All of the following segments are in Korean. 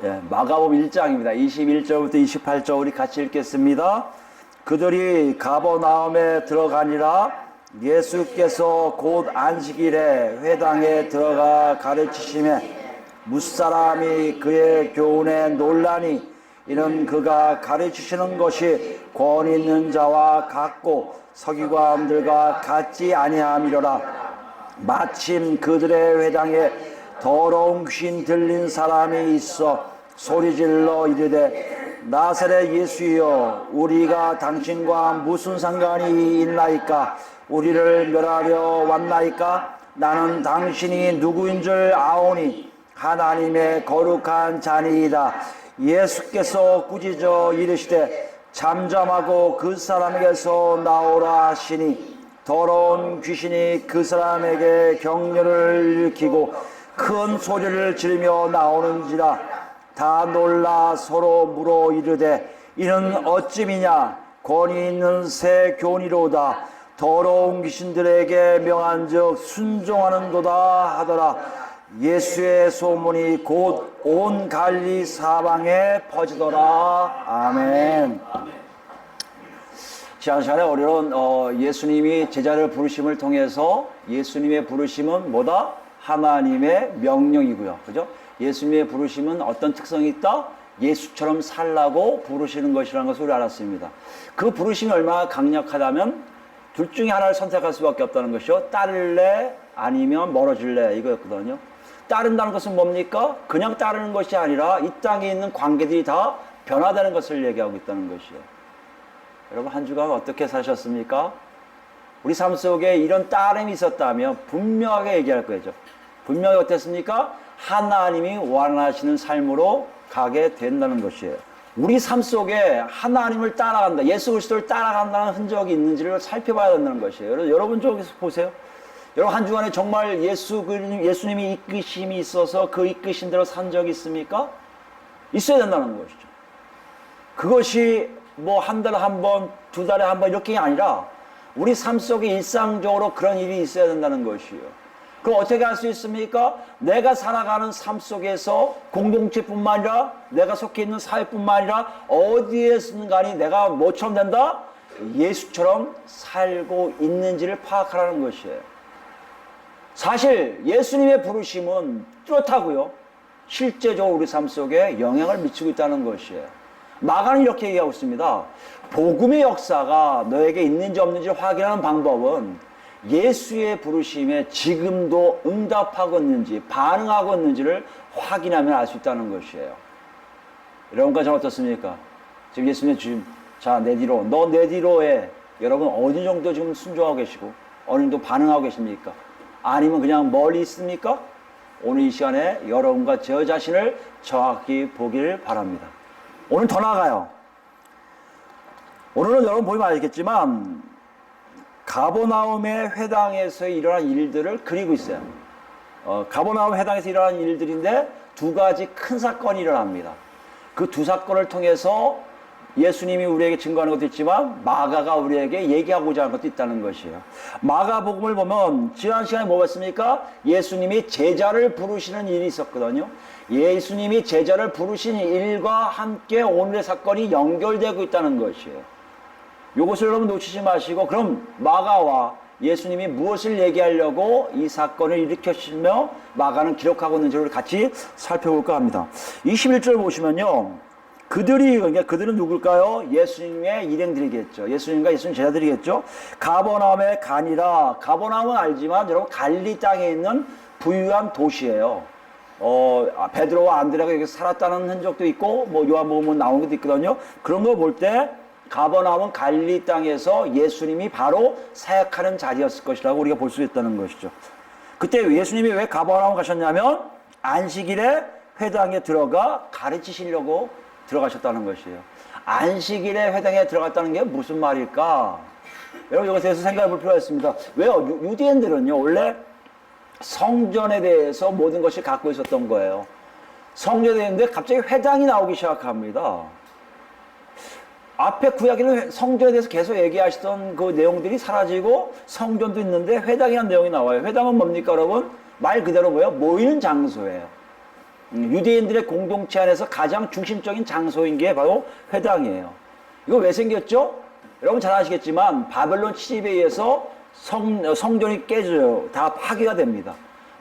예, 마가복음 1장입니다. 21절부터 28절 우리 같이 읽겠습니다. 그들이 가버나움에 들어가니라. 예수께서 곧 안식일에 회당에 들어가 가르치시매 무사람이 그의 교훈에 놀라니 이는 그가 가르치시는 것이 권 있는 자와 같고 서기관들과 같지 아니함이로라. 마침 그들의 회당에 더러운 귀신 들린 사람이 있어 소리질러 이르되 나사렛 예수여 우리가 당신과 무슨 상관이 있나이까? 우리를 멸하려 왔나이까? 나는 당신이 누구인 줄 아오니 하나님의 거룩한 자니이다. 예수께서 꾸짖어 이르시되 잠잠하고 그 사람에게서 나오라 하시니 더러운 귀신이 그 사람에게 격려를 일으키고 큰 소리를 지르며 나오는지라. 다 놀라 서로 물어 이르되 이는 어찌미냐? 권위 있는 새 교훈이로다. 더러운 귀신들에게 명한즉 순종하는도다 하더라. 예수의 소문이 곧 온 갈릴리 사방에 퍼지더라. 아멘. 지난 시간에 우리는 예수님이 제자를 부르심을 통해서 예수님의 부르심은 뭐다? 하나님의 명령이고요. 그죠? 예수님의 부르심은 어떤 특성이 있다? 예수처럼 살라고 부르시는 것이라는 것을 우리 알았습니다. 그 부르심이 얼마나 강력하다면 둘 중에 하나를 선택할 수밖에 없다는 것이요. 따를래 아니면 멀어질래 이거였거든요. 따른다는 것은 뭡니까? 그냥 따르는 것이 아니라 이 땅에 있는 관계들이 다 변화되는 것을 얘기하고 있다는 것이에요. 여러분 한 주간 어떻게 사셨습니까? 우리 삶 속에 이런 따름이 있었다면 분명하게 얘기할 거죠. 분명히 어땠습니까? 하나님이 원하시는 삶으로 가게 된다는 것이에요. 우리 삶 속에 하나님을 따라간다, 예수 그리스도를 따라간다는 흔적이 있는지를 살펴봐야 된다는 것이에요. 여러분 저기서 보세요. 여러분 한 주간에 정말 예수님이 이끄심이 있어서 그 이끄신 대로 산 적이 있습니까? 있어야 된다는 것이죠. 그것이 뭐 한 달에 한 번, 두 달에 한 번 이렇게 아니라 우리 삶 속에 일상적으로 그런 일이 있어야 된다는 것이에요. 그럼 어떻게 할 수 있습니까? 내가 살아가는 삶 속에서 공동체뿐만 아니라 내가 속해 있는 사회뿐만 아니라 어디에서든 간에 내가 뭐처럼 된다? 예수처럼 살고 있는지를 파악하라는 것이에요. 사실 예수님의 부르심은 뚜렷하고요. 실제적으로 우리 삶 속에 영향을 미치고 있다는 것이에요. 마가는 이렇게 얘기하고 있습니다. 복음의 역사가 너에게 있는지 없는지를 확인하는 방법은 예수의 부르심에 지금도 응답하고 있는지 반응하고 있는지를 확인하면 알 수 있다는 것이에요. 여러분과 저는 어떻습니까? 지금 예수님의 주님, 자 내 뒤로, 너 내 뒤로에 여러분 어느 정도 지금 순종하고 계시고 어느 정도 반응하고 계십니까? 아니면 그냥 멀리 있습니까? 오늘 이 시간에 여러분과 저 자신을 정확히 보기를 바랍니다. 오늘 더 나아가요. 오늘은 여러분 보면 알겠지만 가버나움의 회당에서 일어난 일들을 그리고 있어요. 가버나움 회당에서 일어난 일들인데 두 가지 큰 사건이 일어납니다. 그 두 사건을 통해서 예수님이 우리에게 증거하는 것도 있지만 마가가 우리에게 얘기하고자 하는 것도 있다는 것이에요. 마가복음을 보면 지난 시간에 뭐 봤습니까? 예수님이 제자를 부르시는 일이 있었거든요. 예수님이 제자를 부르신 일과 함께 오늘의 사건이 연결되고 있다는 것이에요. 이것을 여러분 놓치지 마시고 그럼 마가와 예수님이 무엇을 얘기하려고 이 사건을 일으켰으며 마가는 기록하고 있는지를 같이 살펴볼까 합니다. 21절 보시면요. 그러니까 그들은 누굴까요? 예수님의 일행들이겠죠. 예수님과 예수님 제자들이겠죠. 가버나움에 가니라. 가버나움은 알지만 여러분 갈릴리 땅에 있는 부유한 도시예요. 베드로와 안드레가 여기 살았다는 흔적도 있고 뭐 요한복음은 나오는 것도 있거든요. 그런 거 볼 때 가버나움은 갈릴리 땅에서 예수님이 바로 사역하는 자리였을 것이라고 우리가 볼 수 있다는 것이죠. 그때 예수님이 왜 가버나움 가셨냐면 안식일에 회당에 들어가 가르치시려고 들어가셨다는 것이에요. 안식일에 회당에 들어갔다는 게 무슨 말일까? 여러분 이것에 대해서 생각해 볼 필요가 있습니다. 왜요? 유대인들은요 원래 성전에 대해서 모든 것을 갖고 있었던 거예요. 성전에 있는데 갑자기 회당이 나오기 시작합니다. 앞에 구약에는 성전에 대해서 계속 얘기하시던 그 내용들이 사라지고 성전도 있는데 회당이라는 내용이 나와요. 회당은 뭡니까 여러분? 말 그대로 뭐예요? 모이는 장소예요. 유대인들의 공동체 안에서 가장 중심적인 장소인 게 바로 회당이에요. 이거 왜 생겼죠? 여러분 잘 아시겠지만 바벨론 침입에 의해서 성전이 깨져요. 다 파괴가 됩니다.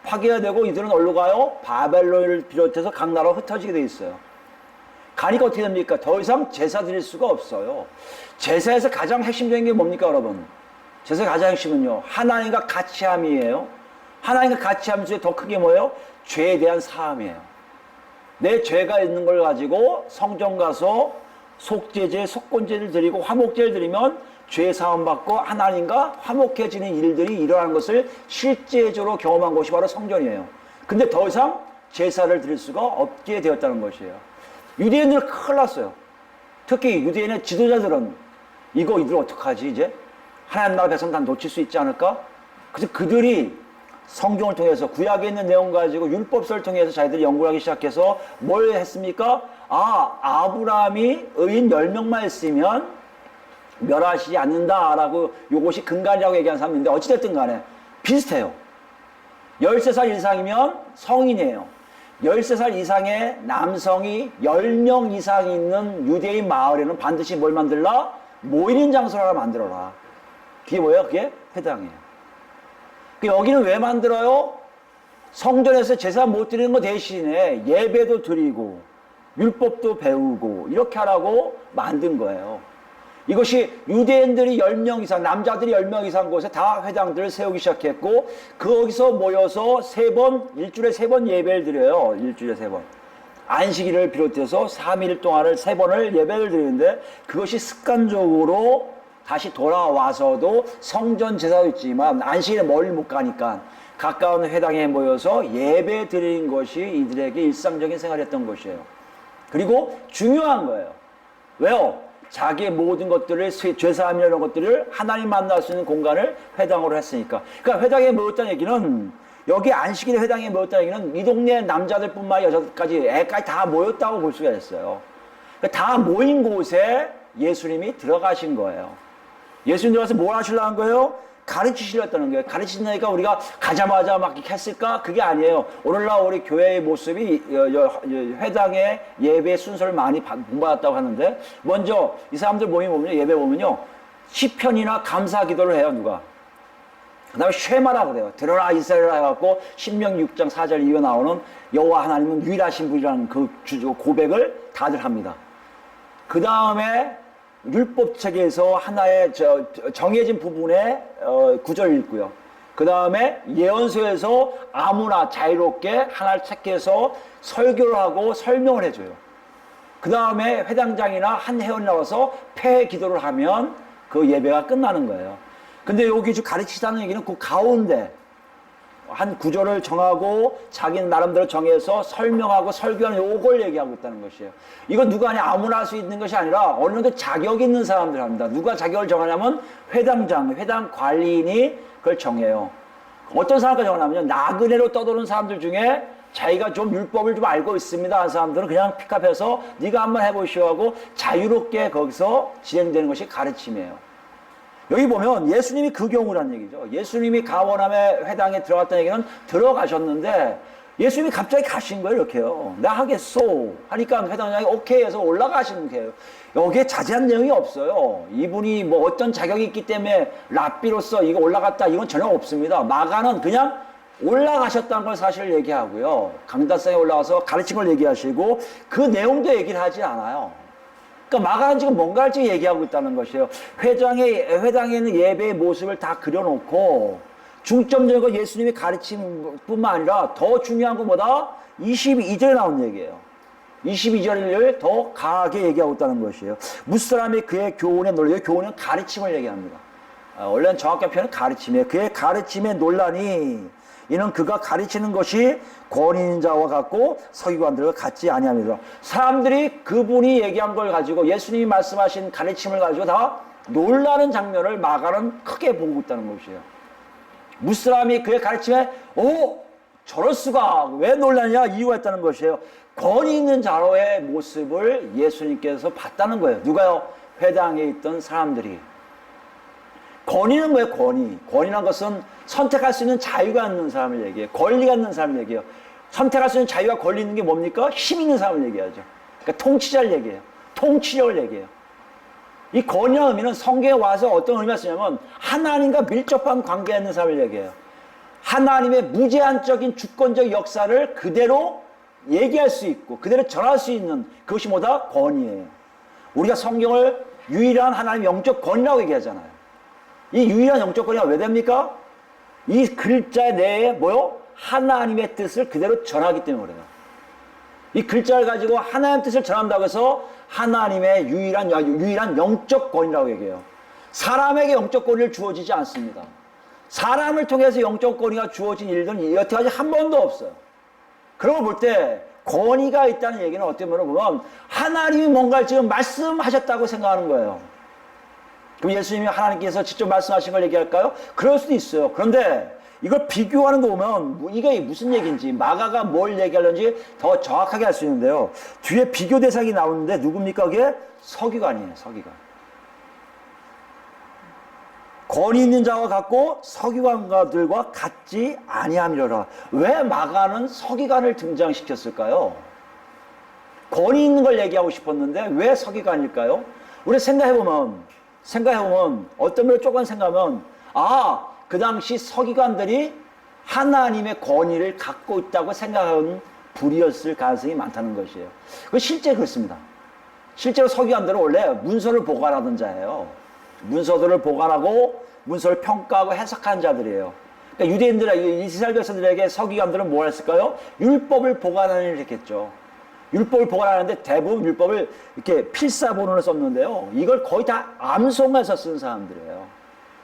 파괴가 되고 이들은 어디로 가요? 바벨론을 비롯해서 각 나라로 흩어지게 돼 있어요. 가니까 어떻게 됩니까? 더 이상 제사 드릴 수가 없어요. 제사에서 가장 핵심적인 게 뭡니까, 여러분? 제사의 가장 핵심은요, 하나님과 같이함이에요. 하나님과 같이함 중에 더 크게 뭐예요? 죄에 대한 사함이에요. 내 죄가 있는 걸 가지고 성전 가서 속죄제, 속건제를 드리고 화목제를 드리면 죄 사함 받고 하나님과 화목해지는 일들이 일어나는 것을 실제적으로 경험한 곳이 바로 성전이에요. 근데 더 이상 제사를 드릴 수가 없게 되었다는 것이에요. 유대인들은 큰일 났어요. 특히 유대인의 지도자들은 이들 어떡하지 이제? 하나님 나라 백성 다 놓칠 수 있지 않을까? 그래서 그들이 성경을 통해서 구약에 있는 내용 가지고 율법서를 통해서 자기들이 연구를 하기 시작해서 뭘 했습니까? 아브라함이 의인 10명만 있으면 멸하시지 않는다라고 요것이 근간이라고 얘기하는 사람이 있는데 어찌됐든 간에 비슷해요. 13살 이상이면 성인이에요. 13살 이상의 남성이 10명 이상 있는 유대인 마을에는 반드시 뭘 만들라? 모이는 장소를 하나 만들어라. 그게 뭐예요? 그게 회당이에요. 여기는 왜 만들어요? 성전에서 제사 못 드리는 거 대신에 예배도 드리고 율법도 배우고 이렇게 하라고 만든 거예요. 이것이 유대인들이 10명 이상, 남자들이 10명 이상 곳에 다 회당들을 세우기 시작했고 거기서 모여서 일주일에 3번 예배를 드려요. 일주일에 3번. 안식일을 비롯해서 3일 동안을 3번을 예배를 드리는데 그것이 습관적으로 다시 돌아와서도 성전 제사도 있지만 안식일에 멀리 못 가니까 가까운 회당에 모여서 예배 드리는 것이 이들에게 일상적인 생활이었던 것이에요. 그리고 중요한 거예요. 왜요? 자기의 모든 것들을 죄사함이나 이런 것들을 하나님 만날 수 있는 공간을 회당으로 했으니까. 그러니까 회당에 모였다는 얘기는 여기 안식일에 회당에 모였다는 얘기는 이 동네 남자들뿐만 아니라 여자들까지 애까지 다 모였다고 볼 수가 있어요. 그러니까 다 모인 곳에 예수님이 들어가신 거예요. 예수님 들어가서 뭘 하시려는 거예요? 가르치시려 했다는 거예요. 가르치시니까 우리가 가자마자 막 이렇게 했을까? 그게 아니에요. 오늘날 우리 교회의 모습이 회당의 예배 순서를 많이 본받았다고 하는데 먼저 이 사람들 모임 보면요. 예배 보면요. 시편이나 감사 기도를 해요. 누가? 그 다음에 쉐마라고 그래요. 들어라 이스라엘아 해갖고 신명기 6장 4절 이후에 나오는 여호와 하나님은 유일하신 분이라는 그 고백을 다들 합니다. 그 다음에 율법책에서 하나의 정해진 부분의 구절을 읽고요. 그 다음에 예언서에서 아무나 자유롭게 하나를 택해서 설교를 하고 설명을 해줘요. 그 다음에 회당장이나 한 회원이 나와서 폐 기도를 하면 그 예배가 끝나는 거예요. 근데 여기 가르치자는 얘기는 그 가운데 한 구절을 정하고 자기는 나름대로 정해서 설명하고 설교하는 요걸 얘기하고 있다는 것이에요. 이건 누가 아무나 할 수 있는 것이 아니라 어느 정도 자격 있는 사람들 합니다. 누가 자격을 정하냐면 회당 관리인이 그걸 정해요. 어떤 사람까지 정하냐면 나그네로 떠도는 사람들 중에 자기가 좀 율법을 좀 알고 있습니다 하는 사람들은 그냥 픽업해서 네가 한번 해보시오 하고 자유롭게 거기서 진행되는 것이 가르침이에요. 여기 보면 예수님이 그 경우라는 얘기죠. 예수님이 가버나움의 회당에 들어갔다는 얘기는 들어가셨는데 예수님이 갑자기 가신 거예요. 이렇게요. 나 하겠소 하니까 회당장이 오케이 해서 올라가시는 거예요. 여기에 자세한 내용이 없어요. 이분이 뭐 어떤 자격이 있기 때문에 랍비로서 이거 올라갔다 이건 전혀 없습니다. 마가는 그냥 올라가셨다는 걸 사실을 얘기하고요. 강단성에 올라가서 가르친 걸 얘기하시고 그 내용도 얘기를 하지 않아요. 그러니까 마가는 지금 뭔가를 지금 얘기하고 있다는 것이에요. 회당에 있는 예배의 모습을 다 그려놓고 중점적인 건 예수님의 가르침뿐만 아니라 더 중요한 건 뭐다? 22절에 나온 얘기예요. 22절을 더 강하게 얘기하고 있다는 것이에요. 무사람이 그의 교훈에 놀라요. 교훈은 가르침을 얘기합니다. 원래는 정확한 표현은 가르침이에요. 그의 가르침에 논란이 이는 그가 가르치는 것이 권위인 자와 같고 서기관들과 같지 아니함이라. 사람들이 그분이 얘기한 걸 가지고 예수님이 말씀하신 가르침을 가지고 다 놀라는 장면을 마가는 크게 보고 있다는 것이에요. 무사람이 그의 가르침에 저럴 수가 왜 놀라냐 이유가 있다는 것이에요. 권위 있는 자로의 모습을 예수님께서 봤다는 거예요. 누가요? 회당에 있던 사람들이. 권위는 뭐예요? 권위. 권위란 것은 선택할 수 있는 자유가 있는 사람을 얘기해요. 권리가 있는 사람을 얘기해요. 선택할 수 있는 자유와 권리 있는 게 뭡니까? 힘 있는 사람을 얘기하죠. 그러니까 통치자를 얘기해요. 통치력을 얘기해요. 이 권위의 의미는 성경에 와서 어떤 의미가 쓰냐면 하나님과 밀접한 관계에 있는 사람을 얘기해요. 하나님의 무제한적인 주권적 역사를 그대로 얘기할 수 있고 그대로 전할 수 있는 그것이 뭐다? 권위예요. 우리가 성경을 유일한 하나님의 영적 권위라고 얘기하잖아요. 이 유일한 영적 권위가 왜 됩니까? 이 글자 내에 뭐요? 하나님의 뜻을 그대로 전하기 때문에 그래요. 이 글자를 가지고 하나님의 뜻을 전한다고 해서 하나님의 유일한 영적 권위라고 얘기해요. 사람에게 영적 권위를 주어지지 않습니다. 사람을 통해서 영적 권위가 주어진 일들은 여태까지 한 번도 없어요. 그런 걸 볼 때 권위가 있다는 얘기는 어떻게 보면 하나님이 뭔가를 지금 말씀하셨다고 생각하는 거예요. 그럼 예수님이 하나님께서 직접 말씀하신 걸 얘기할까요? 그럴 수도 있어요. 그런데 이걸 비교하는 거 보면 이게 무슨 얘기인지 마가가 뭘 얘기하려는지 더 정확하게 알 수 있는데요. 뒤에 비교 대상이 나오는데 누굽니까? 그게 서기관이에요. 서기관. 권위 있는 자와 같고 서기관들과 같지 아니함이로라. 왜 마가는 서기관을 등장시켰을까요? 권위 있는 걸 얘기하고 싶었는데 왜 서기관일까요? 우리 생각해보면 어떤 면을 조금 생각하면 그 당시 서기관들이 하나님의 권위를 갖고 있다고 생각하는 불이었을 가능성이 많다는 것이에요. 실제 그렇습니다. 실제로 서기관들은 원래 문서를 보관하던 자예요. 문서들을 보관하고 문서를 평가하고 해석하는 자들이에요. 그러니까 유대인들에게, 이스라엘 백성들에게 서기관들은 뭘 했을까요? 율법을 보관하는 일을 했겠죠. 율법을 보관하는데 대부분 율법을 이렇게 필사본으로 썼는데요. 이걸 거의 다 암송해서 쓴 사람들이에요.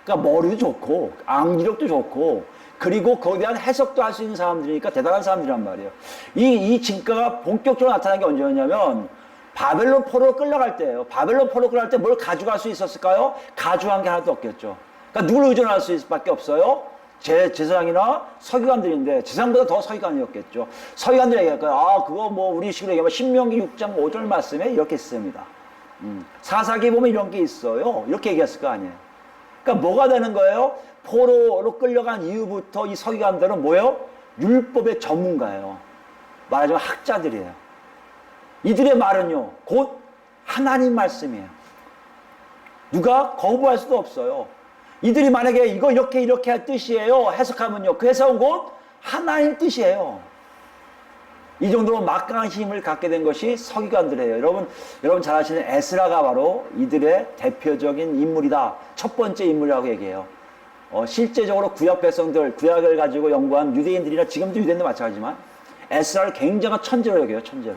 그러니까 머리도 좋고 암기력도 좋고 그리고 거기에 대한 해석도 할 수 있는 사람들이니까 대단한 사람들이란 말이에요. 이 진가가 본격적으로 나타난 게 언제였냐면 바벨론 포로로 끌려갈 때예요. 바벨론 포로로 끌려갈 때 뭘 가져갈 수 있었을까요? 가져간 게 하나도 없겠죠. 그러니까 누구를 의존할 수 있을 수밖에 없어요? 제사장이나 서기관들인데 제사장보다 더 서기관이었겠죠. 서기관들이 얘기할까요? 그거 뭐 우리 식으로 얘기하면 신명기 6장 5절 말씀에 이렇게 씁니다. 사사기에 보면 이런 게 있어요. 이렇게 얘기했을 거 아니에요. 그러니까 뭐가 되는 거예요? 포로로 끌려간 이후부터 이 서기관들은 뭐예요? 율법의 전문가예요. 말하자면 학자들이에요. 이들의 말은요, 곧 하나님 말씀이에요. 누가 거부할 수도 없어요. 이들이 만약에 이거 이렇게 할 뜻이에요 해석하면요, 그 해석은 곧 하나님 뜻이에요. 이 정도로 막강한 힘을 갖게 된 것이 서기관들이에요. 여러분 잘 아시는 에스라가 바로 이들의 대표적인 인물이다. 첫 번째 인물이라고 얘기해요. 실제적으로 구약 백성들, 구약을 가지고 연구한 유대인들이나 지금도 유대인도 마찬가지지만 에스라를 굉장한 천재로 여겨요. 천재로.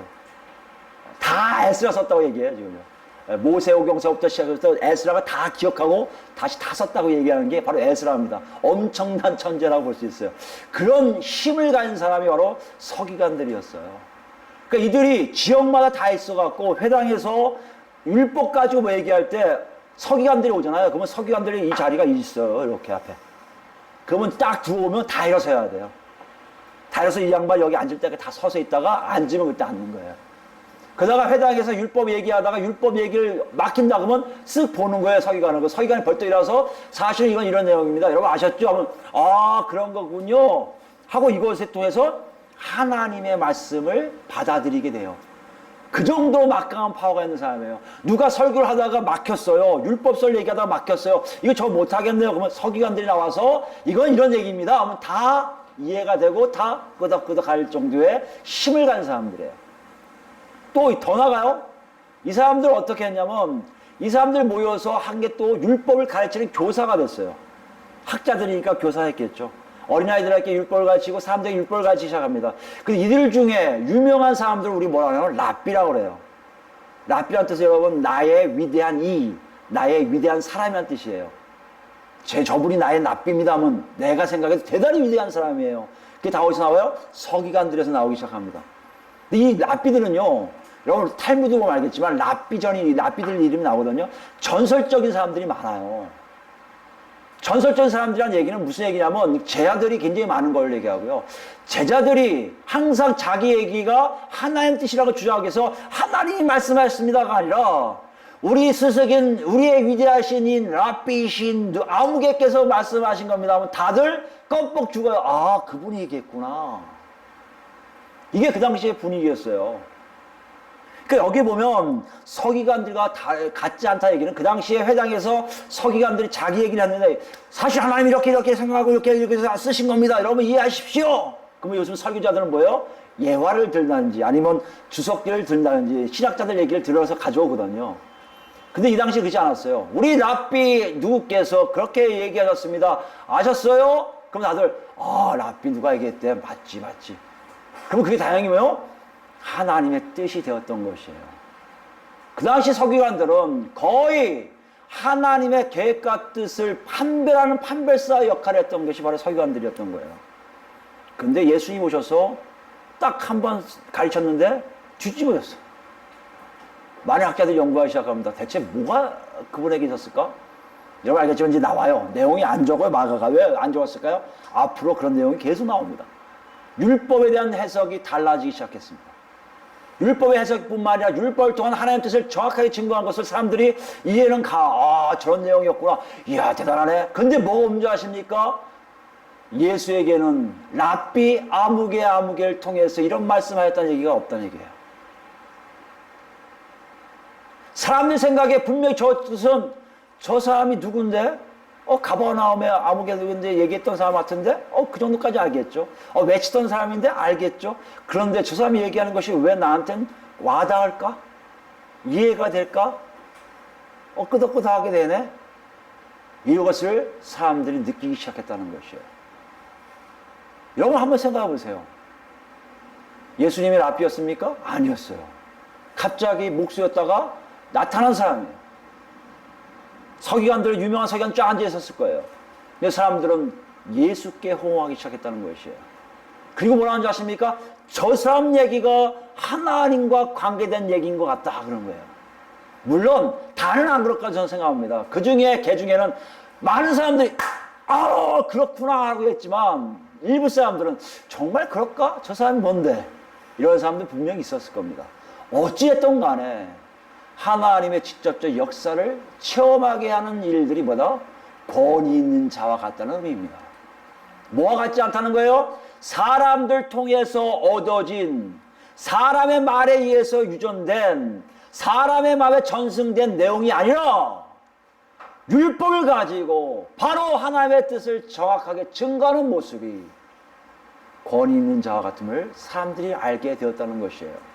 다 에스라 썼다고 얘기해요. 지금요. 모세오경서부터 시작해서 에스라가 다 기억하고 다시 다 썼다고 얘기하는 게 바로 에스라입니다. 엄청난 천재라고 볼 수 있어요. 그런 힘을 가진 사람이 바로 서기관들이었어요. 그러니까 이들이 지역마다 다 있어갖고 회당에서 율법 가지고 뭐 얘기할 때 서기관들이 오잖아요. 그러면 서기관들이 이 자리가 있어요. 이렇게 앞에. 그러면 딱 들어오면 다 일어서야 돼요. 다 일어서 이 양반 여기 앉을 때까지 다 서서 있다가 앉으면 그때 앉는 거예요. 그러다가 회당에서 율법 얘기하다가 율법 얘기를 막힌다 그러면 쓱 보는 거예요. 서기관은. 서기관이 벌떡 일어나서 사실 이건 이런 내용입니다. 여러분 아셨죠? 하면 그런 거군요 하고 이것에 통해서 하나님의 말씀을 받아들이게 돼요. 그 정도로 막강한 파워가 있는 사람이에요. 누가 설교를 하다가 막혔어요. 율법설 얘기하다가 막혔어요. 이거 저 못하겠네요. 그러면 서기관들이 나와서 이건 이런 얘기입니다 하면 다 이해가 되고 다 끄덕끄덕 할 정도의 힘을 가진 사람들이에요. 또 더 나가요. 이 사람들 어떻게 했냐면 이 사람들 모여서 한 게 또 율법을 가르치는 교사가 됐어요. 학자들이니까 교사했겠죠. 어린아이들에게 율법을 가르치고 사람들에게 율법을 가르치기 시작합니다. 근데 이들 중에 유명한 사람들을 우리 뭐라 하냐면 랍비라고 그래요. 랍비란 뜻은 여러분 나의 위대한 나의 위대한 사람이란 뜻이에요. 저분이 나의 랍비입니다 하면 내가 생각해도 대단히 위대한 사람이에요. 그게 다 어디서 나와요? 서기관들에서 나오기 시작합니다. 근데 이 랍비들은요, 여러분 탈무드 보면 알겠지만 랍비들 이름이 나오거든요. 전설적인 사람들이 많아요. 전설적인 사람들이란 얘기는 무슨 얘기냐면 제자들이 굉장히 많은 걸 얘기하고요. 제자들이 항상 자기 얘기가 하나님 뜻이라고 주장하기 위해서 하나님이 말씀하셨습니다가 아니라 우리 스승인 우리의 위대하신 랍비신 아무개께서 말씀하신 겁니다 하면 다들 껌뻑 죽어요. 그분이 얘기했구나. 이게 그 당시의 분위기였어요. 그러니까 여기 보면 서기관들과 같지 않다 얘기는 그 당시에 회당에서 서기관들이 자기 얘기를 했는데 사실 하나님 이렇게 생각하고 이렇게 쓰신 겁니다. 여러분 이해하십시오. 그러면 요즘 설교자들은 뭐예요? 예화를 들다든지 아니면 주석기를 들다든지 신학자들 얘기를 들어서 가져오거든요. 근데 이 당시 그렇지 않았어요. 우리 랍비 누구께서 그렇게 얘기하셨습니다. 아셨어요? 그럼 다들 랍비 누가 얘기했대? 맞지. 그럼 그게 다행히 뭐예요? 하나님의 뜻이 되었던 것이에요. 그 당시 서기관들은 거의 하나님의 계획과 뜻을 판별하는 판별사 역할을 했던 것이 바로 서기관들이었던 거예요. 근데 예수님 오셔서 딱 한 번 가르쳤는데 뒤집어졌어요. 많은 학자들이 연구하기 시작합니다. 대체 뭐가 그분에게 있었을까? 여러분 알겠지만 이제 나와요. 내용이 안 적어요. 마가가 왜 안 적었을까요? 앞으로 그런 내용이 계속 나옵니다. 율법에 대한 해석이 달라지기 시작했습니다. 율법의 해석뿐만 아니라 율법을 통한 하나님의 뜻을 정확하게 증거한 것을 사람들이 이해는 저런 내용이었구나. 이야 대단하네. 근데 뭐가 문제 아십니까? 예수에게는 랍비 아무개를 통해서 이런 말씀하였다는 얘기가 없다는 얘기예요. 사람들 생각에 분명히 저 뜻은 저 사람이 누군데? 가버나움에 아무개 누군데 얘기했던 사람 같은데? 그 정도까지 알겠죠. 외치던 사람인데 알겠죠. 그런데 저 사람이 얘기하는 것이 왜 나한테는 와닿을까? 이해가 될까? 끄덕끄덕하게 되네? 이것을 사람들이 느끼기 시작했다는 것이에요. 여러분 한번 생각해 보세요. 예수님이 랍비였습니까? 아니었어요. 갑자기 목수였다가 나타난 사람이에요. 서기관들, 유명한 서기관 쫙 앉아 있었을 거예요. 근데 사람들은 예수께 호응하기 시작했다는 것이에요. 그리고 뭐라는 줄 아십니까? 저 사람 얘기가 하나님과 관계된 얘기인 것 같다 그런 거예요. 물론 다는 안 그럴까 저는 생각합니다. 그 중에 개 중에는 많은 사람들이 그렇구나 하고 했지만 일부 사람들은 정말 그럴까? 저 사람이 뭔데? 이런 사람들 분명히 있었을 겁니다. 어찌됐든 간에 하나님의 직접적 역사를 체험하게 하는 일들이 뭐다? 권위 있는 자와 같다는 의미입니다. 뭐와 같지 않다는 거예요? 사람들 통해서 얻어진 사람의 말에 의해서 유전된 사람의 마음에 전승된 내용이 아니라 율법을 가지고 바로 하나님의 뜻을 정확하게 증거하는 모습이 권위 있는 자와 같음을 사람들이 알게 되었다는 것이에요.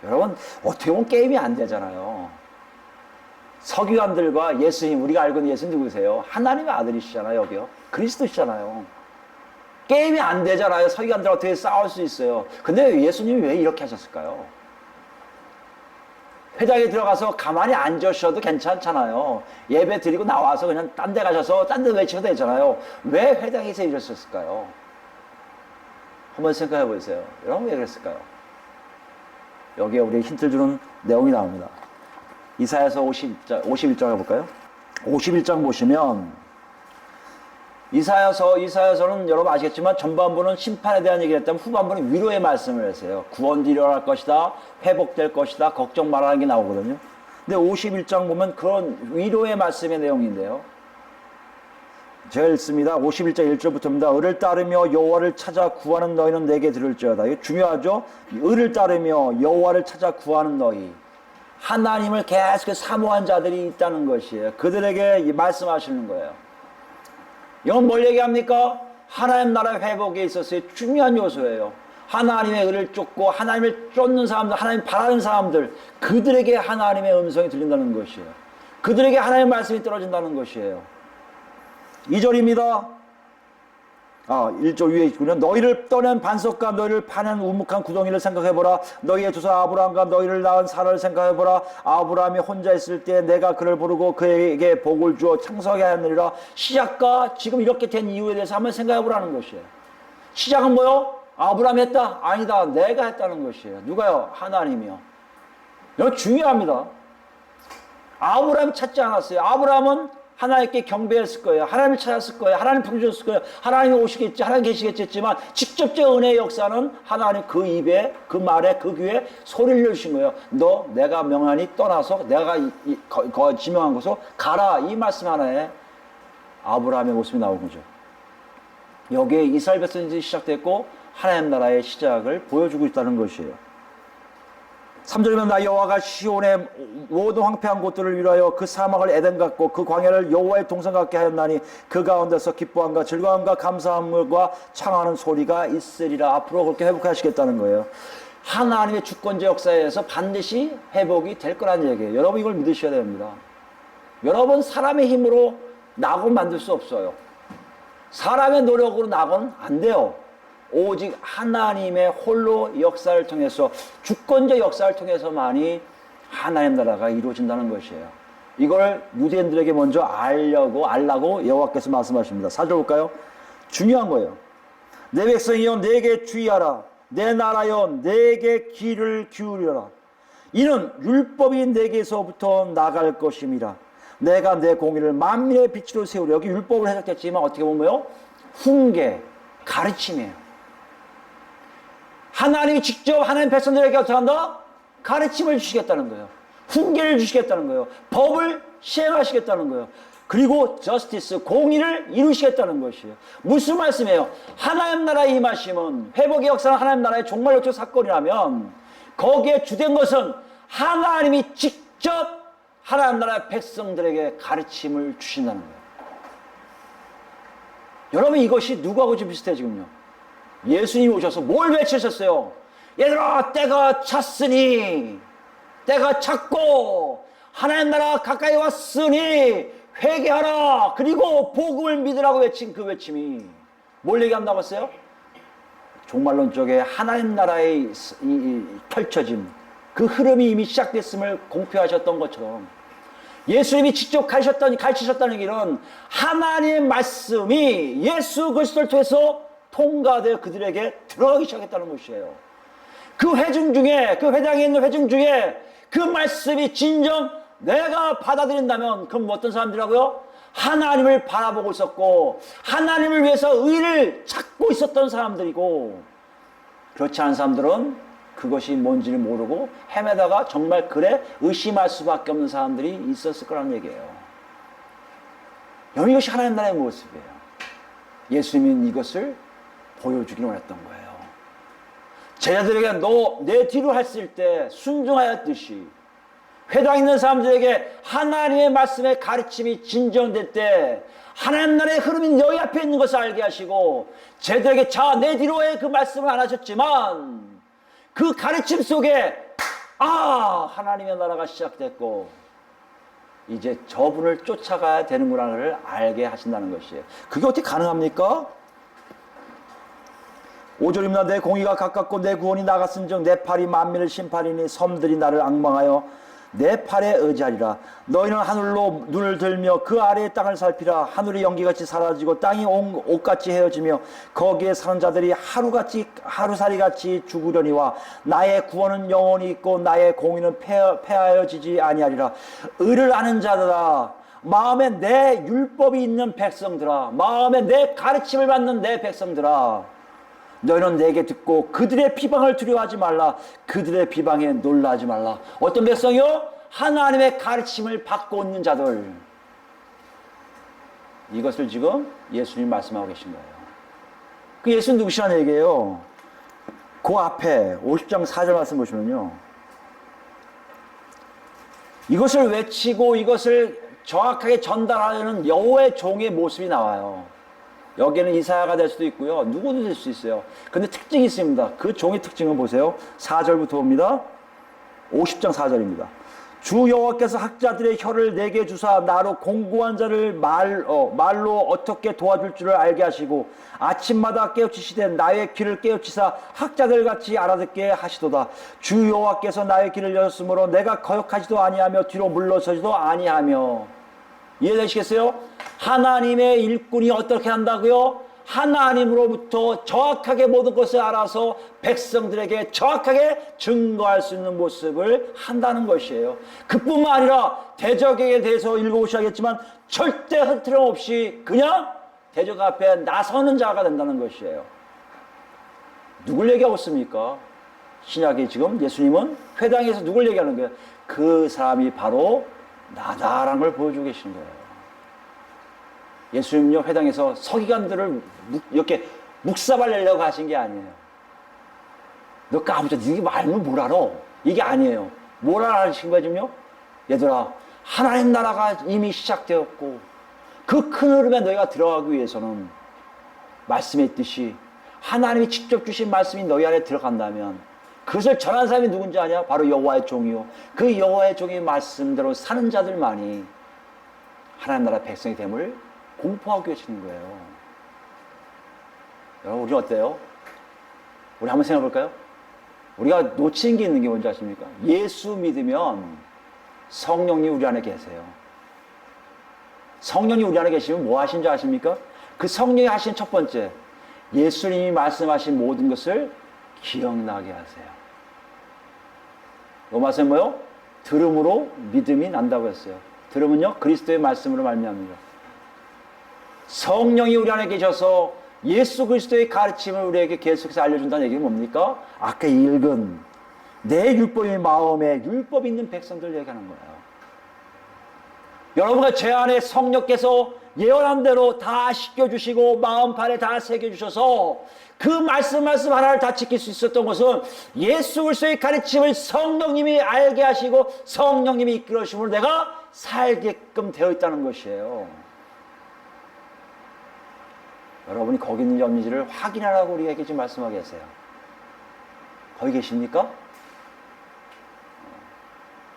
여러분 어떻게 보면 게임이 안 되잖아요. 서기관들과 예수님, 우리가 알고 있는 예수님 누구세요? 하나님의 아들이시잖아요. 여기요 그리스도시잖아요. 게임이 안 되잖아요. 서기관들 어떻게 싸울 수 있어요. 근데 예수님이 왜 이렇게 하셨을까요? 회당에 들어가서 가만히 앉으셔도 괜찮잖아요. 예배 드리고 나와서 그냥 딴 데 가셔서 딴 데 외치셔도 되잖아요. 왜 회당에서 이러셨을까요? 한번 생각해 보세요. 여러분 왜 그랬을까요? 여기에 우리 힌트를 주는 내용이 나옵니다. 이사야서 51장 해볼까요? 51장 보시면 이사야서는 여러분 아시겠지만 전반부는 심판에 대한 얘기를 했다면 후반부는 위로의 말씀을 했어요. 구원이 일어날 것이다. 회복될 것이다. 걱정 말라는 게 나오거든요. 근데 51장 보면 그런 위로의 말씀의 내용인데요. 제가 읽습니다. 51장 1절부터입니다. 을을 따르며 여호와를 찾아 구하는 너희는 내게 들을지어다. 이거 중요하죠? 을을 따르며 여호와를 찾아 구하는 너희. 하나님을 계속 사모한 자들이 있다는 것이에요. 그들에게 말씀하시는 거예요. 이건 뭘 얘기합니까? 하나님 나라 회복에 있어서의 중요한 요소예요. 하나님의 의를 쫓고 하나님을 쫓는 사람들, 하나님 바라는 사람들, 그들에게 하나님의 음성이 들린다는 것이에요. 그들에게 하나님의 말씀이 떨어진다는 것이에요. 2절입니다. 1절 위에 있군요. 너희를 떠낸 반석과 너희를 파낸 우묵한 구덩이를 생각해보라. 너희의 조상 아브라함과 너희를 낳은 사라를 생각해보라. 아브라함이 혼자 있을 때 내가 그를 부르고 그에게 복을 주어 창성하게 하느니라. 시작과 지금 이렇게 된 이유에 대해서 한번 생각해보라는 것이에요. 시작은 뭐요? 아브라함이 했다? 아니다. 내가 했다는 것이에요. 누가요? 하나님이요. 이거 중요합니다. 아브라함이 찾지 않았어요. 아브라함은 하나님께 경배했을 거예요. 하나님을 찾았을 거예요. 하나님 부르셨을 거예요. 하나님이 오시겠지. 하나님 계시겠지 했지만 직접적 은혜의 역사는 하나님 그 입에, 그 말에, 그 귀에 소리를 내주신 거예요. 너 내가 명하니 떠나서 내가 지명한 곳으로 가라. 이 말씀 하나에 아브라함의 모습이 나온 거죠. 여기에 이스라엘 백성들이 시작됐고 하나님 나라의 시작을 보여주고 있다는 것이에요. 3절이면 나 여호와가 시온의 모든 황폐한 곳들을 위하여 그 사막을 에덴 같고 그 광야를 여호와의 동산 같게 하였나니 그 가운데서 기뻐함과 즐거움과 감사함과 창하는 소리가 있으리라. 앞으로 그렇게 회복하시겠다는 거예요. 하나님의 주권제 역사에서 반드시 회복이 될 거라는 얘기예요. 여러분 이걸 믿으셔야 됩니다. 여러분 사람의 힘으로 낙원 만들 수 없어요. 사람의 노력으로 낙원 안 돼요. 오직 하나님의 홀로 역사를 통해서 주권적 역사를 통해서만이 하나님 나라가 이루어진다는 것이에요. 이걸 유대인들에게 먼저 알라고 여호와께서 말씀하십니다. 4절 볼까요? 중요한 거예요. 내 백성이여 내게 주의하라. 내 나라여 내게 귀를 기울여라. 이는 율법이 내게서부터 나갈 것임이라. 내가 내 공의를 만민의 빛으로 세우려. 여기 율법을 해석했지만 어떻게 보면요, 훈계, 가르침이에요. 하나님이 직접 하나님 백성들에게 어떻게 한다? 가르침을 주시겠다는 거예요. 훈계를 주시겠다는 거예요. 법을 시행하시겠다는 거예요. 그리고 저스티스, 공의를 이루시겠다는 것이에요. 무슨 말씀이에요? 하나님 나라의 임하심은, 회복의 역사는 하나님 나라의 종말역적 사건이라면 거기에 주된 것은 하나님이 직접 하나님 나라의 백성들에게 가르침을 주신다는 거예요. 여러분 이것이 누구하고 좀 비슷해요 지금요. 예수님이 오셔서 뭘 외치셨어요? 얘들아 때가 찼으니, 때가 찼고 하나님 나라 가까이 왔으니 회개하라. 그리고 복음을 믿으라고 외친 그 외침이 뭘 얘기한다고 했어요? 종말론 쪽에 하나님 나라의 펼쳐짐, 그 흐름이 이미 시작됐음을 공표하셨던 것처럼 예수님이 직접 가르치셨다는 길은 하나님의 말씀이 예수 그리스도를 통해서 통과되어 그들에게 들어가기 시작했다는 것이에요. 그 회중 중에, 그 회당에 있는 회중 중에 그 말씀이 진정 내가 받아들인다면 그럼 어떤 사람들이라고요? 하나님을 바라보고 있었고 하나님을 위해서 의를 찾고 있었던 사람들이고, 그렇지 않은 사람들은 그것이 뭔지를 모르고 헤매다가 정말 그래 의심할 수밖에 없는 사람들이 있었을 거라는 얘기예요. 여러분 이것이 하나님 나라의 모습이에요. 예수님은 이것을 보여주기를 원했던 거예요. 제자들에게 너 내 뒤로 했을 때 순종하였듯이 회당에 있는 사람들에게 하나님의 말씀의 가르침이 진정될 때 하나님 나라의 흐름이 너희 앞에 있는 것을 알게 하시고, 제자들에게 자 내 뒤로 해 그 말씀을 안 하셨지만 그 가르침 속에 하나님의 나라가 시작됐고 이제 저분을 쫓아가야 되는구나를 알게 하신다는 것이에요. 그게 어떻게 가능합니까? 5절입니다. 내 공의가 가깝고 내 구원이 나갔은즉 내 팔이 만민을 심판이니 섬들이 나를 앙망하여 내 팔에 의지하리라. 너희는 하늘로 눈을 들며 그 아래의 땅을 살피라. 하늘이 연기같이 사라지고 땅이 옷같이 헤어지며 거기에 사는 자들이 하루살이같이 죽으려니와 나의 구원은 영원히 있고 나의 공의는 폐하여지지 아니하리라. 의를 아는 자들아, 마음에 내 율법이 있는 백성들아, 마음에 내 가르침을 받는 내 백성들아, 너희는 내게 듣고 그들의 비방을 두려워하지 말라. 그들의 비방에 놀라지 말라. 어떤 백성이요? 하나님의 가르침을 받고 있는 자들. 이것을 지금 예수님이 말씀하고 계신 거예요. 그 예수는 누구시라는 얘기예요? 그 앞에 50장 4절 말씀 보시면요, 이것을 외치고 이것을 정확하게 전달하려는 여호와의 종의 모습이 나와요. 여기에는 이사야가 될 수도 있고요, 누구도 될 수 있어요. 근데 특징이 있습니다. 그 종의 특징을 보세요. 4절부터 봅니다. 50장 4절입니다. 주 여호와께서 학자들의 혀를 내게 주사 나로 공고한 자를 말로 어떻게 도와줄 줄을 알게 하시고 아침마다 깨우치시되 나의 귀를 깨우치사 학자들같이 알아듣게 하시도다. 주 여호와께서 나의 귀를 여셨으므로 내가 거역하지도 아니하며 뒤로 물러서지도 아니하며. 이해되시겠어요? 하나님의 일꾼이 어떻게 한다고요? 하나님으로부터 정확하게 모든 것을 알아서 백성들에게 정확하게 증거할 수 있는 모습을 한다는 것이에요. 그뿐만 아니라 대적에 대해서 읽어보셔야겠지만 절대 흐트럼 없이 그냥 대적 앞에 나서는 자가 된다는 것이에요. 누굴 얘기하고 있습니까? 신약이 지금 예수님은 회당에서 누굴 얘기하는 거예요? 그 사람이 바로 나다라는 걸 보여주고 계시는 거예요. 예수님은요, 회당에서 서기관들을 이렇게 묵사발내려고 하신 게 아니에요. 너 까부자, 이게 말면 뭘 알아? 이게 아니에요. 뭘 알아하신 거야, 지금요? 얘들아, 하나님 나라가 이미 시작되었고, 그 큰 흐름에 너희가 들어가기 위해서는, 말씀에 있듯이, 하나님이 직접 주신 말씀이 너희 안에 들어간다면, 그것을 전한 사람이 누군지 아냐? 바로 여호와의 종이요. 그 여호와의 종의 말씀대로 사는 자들만이 하나님 나라 백성이 됨을 공포하고 계시는 거예요. 여러분, 우리 어때요? 우리 한번 생각해 볼까요? 우리가 놓치는 게 있는 게 뭔지 아십니까? 예수 믿으면 성령님 우리 안에 계세요. 성령이 우리 안에 계시면 뭐 하신 줄 아십니까? 그 성령이 하신 첫 번째, 예수님이 말씀하신 모든 것을 기억나게 하세요. 로마서는 뭐요? 들음으로 믿음이 난다고 했어요. 들음은요, 그리스도의 말씀으로 말미암습니다. 성령이 우리 안에 계셔서 예수 그리스도의 가르침을 우리에게 계속해서 알려준다는 얘기는 뭡니까? 아까 읽은 내 율법의 마음에 율법 있는 백성들 얘기하는 거예요. 여러분과 제 안에 성령께서 예언한 대로 다 씻겨주시고 마음판에 다 새겨주셔서 그 말씀 하나를 다 지킬 수 있었던 것은 예수 그리스도의 가르침을 성령님이 알게 하시고 성령님이 이끌어주심으로 내가 살게끔 되어 있다는 것이에요. 여러분이 거기 있는 염리지를 확인하라고 우리에게 지금 말씀하고 계세요. 거기 계십니까?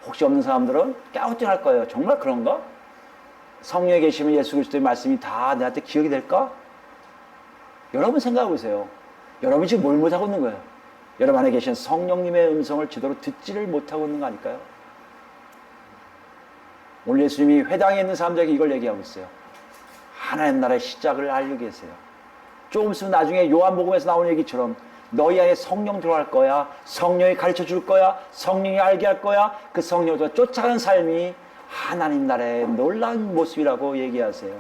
혹시 없는 사람들은 깨우뚱할 거예요. 정말 그런가? 성령에 계시면 예수 그리스도의 말씀이 다 내한테 기억이 될까? 여러분 생각해 보세요. 여러분이 지금 뭘 못하고 있는 거예요? 여러분 안에 계신 성령님의 음성을 제대로 듣지를 못하고 있는 거 아닐까요? 오늘 예수님이 회당에 있는 사람들에게 이걸 얘기하고 있어요. 하나님 나라의 시작을 알고 계세요. 조금 있으면 나중에 요한복음에서 나오는 얘기처럼 너희 안에 성령 들어갈 거야. 성령이 가르쳐 줄 거야. 성령이 알게 할 거야. 그 성령을 쫓아가는 삶이 하나님 나라의 놀라운 모습이라고 얘기하세요.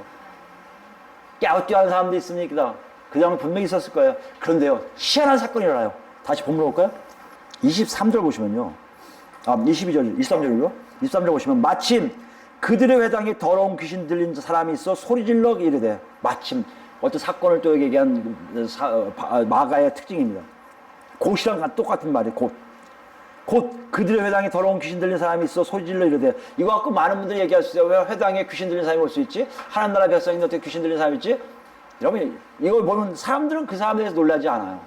깨우뚱하는 사람도 있습니다. 그 장면 분명히 있었을 거예요. 그런데요, 희한한 사건이 일어나요. 다시 본문 볼까요? 23절 보시면요. 22절, 23절이요. 23절 보시면 마침 그들의 회당에 더러운 귀신 들린 사람이 있어 소리질러 이르되, 마침 어떤 사건을 또 얘기한 마가의 특징입니다. 곧이랑 똑같은 말이에요. 곧 그들의 회당에 더러운 귀신 들린 사람이 있어 소리질러 이르되, 이거 갖고 많은 분들이 얘기할 수 있어요. 왜 회당에 귀신 들린 사람이 올 수 있지? 하나님 나라 백성인데 어떻게 귀신 들린 사람이 있지? 여러분, 이걸 보면 사람들은 그 사람에 대해서 놀라지 않아요.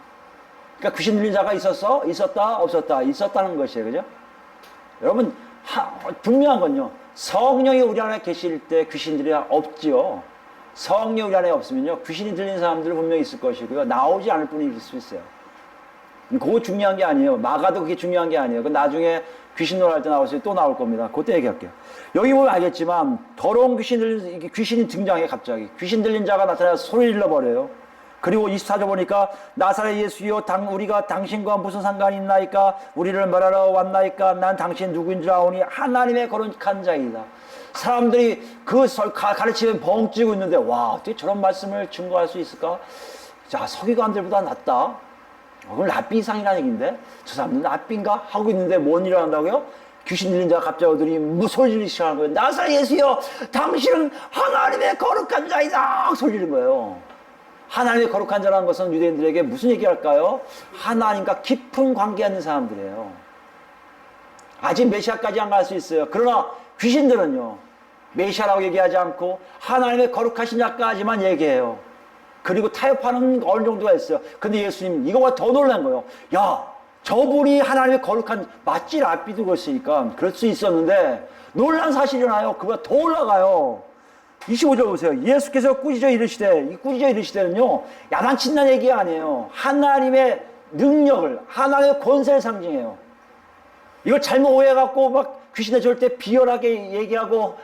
그러니까 귀신 들린 자가 있었어? 있었다? 없었다? 있었다는 것이에요. 그죠? 여러분, 분명한 건요, 성령이 우리 안에 계실 때 귀신들이 없지요. 성령이 우리 안에 없으면요, 귀신이 들린 사람들은 분명히 있을 것이고요, 나오지 않을 뿐일 수 있어요. 그거 중요한 게 아니에요. 마가도 그게 중요한 게 아니에요. 그 나중에 귀신 놀할 때 나올 때 또 나올 겁니다. 그때 얘기할게요. 여기 보면 알겠지만 더러운 귀신이 등장해. 갑자기 귀신 들린 자가 나타나서 소리 질러버려요. 그리고 24절 보니까 나사렛 예수여, 우리가 당신과 무슨 상관이 있나이까? 우리를 말하러 왔나이까? 난 당신 누구인 줄 아오니 하나님의 거룩한 자이다. 사람들이 그 가르침에 벙찌고 있는데, 와, 어떻게 저런 말씀을 증거할 수 있을까? 자, 서기관들보다 낫다. 그걸 랍비 이상이라는 얘기인데, 저 사람들은 랍비인가? 하고 있는데 뭔 일을 한다고요? 귀신 들린 자가 갑자기 오더니 무슨 소리를 시작하는 거예요. 나사렛 예수여, 당신은 하나님의 거룩한 자이다! 소리 지르는 거예요. 하나님의 거룩한 자라는 것은 유대인들에게 무슨 얘기할까요? 하나님과 깊은 관계 있는 사람들이에요. 아직 메시아까지 안 갈 수 있어요. 그러나 귀신들은요, 메시아라고 얘기하지 않고 하나님의 거룩하신 자까지만 얘기해요. 그리고 타협하는 어느 정도가 있어요. 근데 예수님 이거보다 더 놀란 거예요. 야, 저분이 하나님의 거룩한, 맞지? 랍비도 그랬으니까 그럴 수 있었는데 놀란 사실이 나요. 그보다 더 올라가요. 25절 보세요. 예수께서 꾸짖어 이르시되, 이 꾸짖어 이르시되는요, 야만친다는 얘기 아니에요. 하나님의 능력을, 하나님의 권세를 상징해요. 이걸 잘못 오해해갖고 막 귀신의 절대 비열하게 얘기하고,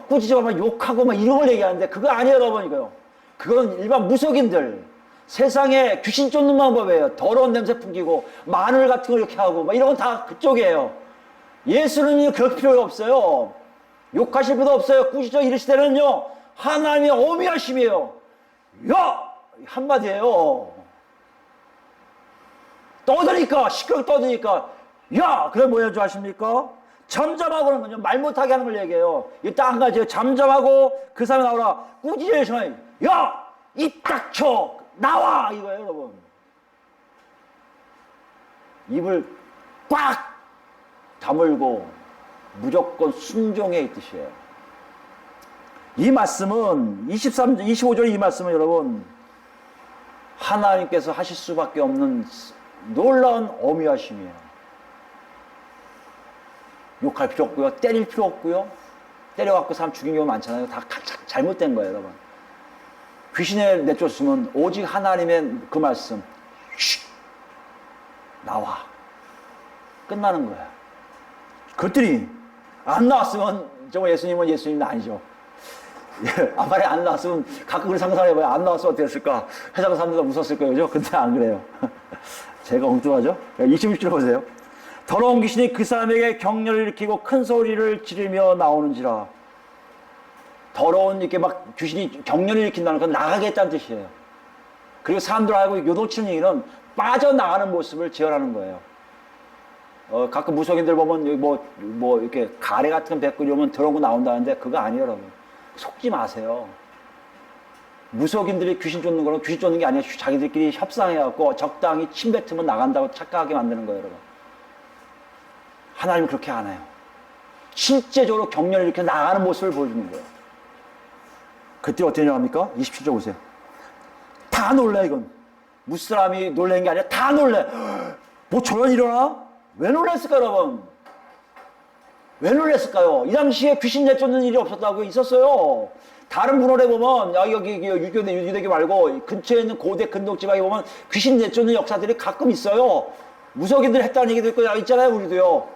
꾸짖어 막 욕하고 막 이런 걸 얘기하는데 그거 아니에요, 여러분. 이거요. 그건 일반 무속인들, 세상에 귀신 쫓는 방법이에요. 더러운 냄새 풍기고 마늘 같은 걸 이렇게 하고 막 이런 건 다 그쪽이에요. 예수는 그럴 필요가 없어요. 욕하실 필요도 없어요. 꾸짖어 이르시되는요, 하나님의 어미하심이에요. 야! 한마디예요. 떠드니까, 시끄럽게 떠드니까, 야! 그게 뭐예요, 줄 아십니까? 잠잠하고 하는 거죠. 말 못하게 하는 걸 얘기해요. 이거 딱 한 가지예요. 잠잠하고 그 사람이 나오라. 꾸짖어 이르시면, 야! 입 닥쳐! 나와! 이거예요, 여러분. 입을 꽉 다물고 무조건 순종해 이 뜻이에요. 이 말씀은 25절 이 말씀은 여러분 하나님께서 하실 수밖에 없는 놀라운 어미하심이에요. 욕할 필요 없고요. 때릴 필요 없고요. 때려갖고 사람 죽인 경우 많잖아요. 다 잘못된 거예요, 여러분. 귀신을 내쫓으면 오직 하나님의 그 말씀, 쉿! 나와. 끝나는 거예요. 그랬더니 안 나왔으면 정말 예수님은 예수님은 아니죠. 아말에 안 나왔으면 가끔 상상해봐요. 안 나왔으면 어떻게 했을까? 회장 사람들 웃었을 거예요. 그죠? 근데 안 그래요. 제가 엉뚱하죠? 26절 보세요. 더러운 귀신이 그 사람에게 격려를 일으키고 큰 소리를 지르며 나오는지라. 더러운 이렇게 막 귀신이 격려를 일으킨다는 건 나가겠다는 뜻이에요. 그리고 사람들 알고 요동치는 얘기는 빠져나가는 모습을 재현하는 거예요. 가끔 무속인들 보면 여기 뭐 이렇게 가래 같은 거 뱉고 이러면 더러운 거 나온다는데 그거 아니에요, 여러분. 속지 마세요. 무속인들이 귀신 쫓는 거는 귀신 쫓는 게 아니라 자기들끼리 협상해갖고 적당히 침 뱉으면 나간다고 착각하게 만드는 거예요, 여러분. 하나님은 그렇게 안 해요. 실제적으로 격려를 이렇게 나가는 모습을 보여주는 거예요. 그때 어떻게 일어납니까? 27절 보세요. 다 놀래, 이건. 무슨 사람이 놀란 게 아니라 다 놀래. 뭐 저런 일어나? 왜 놀랐을까요, 여러분? 왜 놀랐을까요? 이 당시에 귀신 내쫓는 일이 없었다고 있었어요. 다른 문헌에 보면 여기 유대교 말고 근처에 있는 고대 근동지방에 보면 귀신 내쫓는 역사들이 가끔 있어요. 무속인들 했다는 얘기도 있고 있잖아요, 우리도요.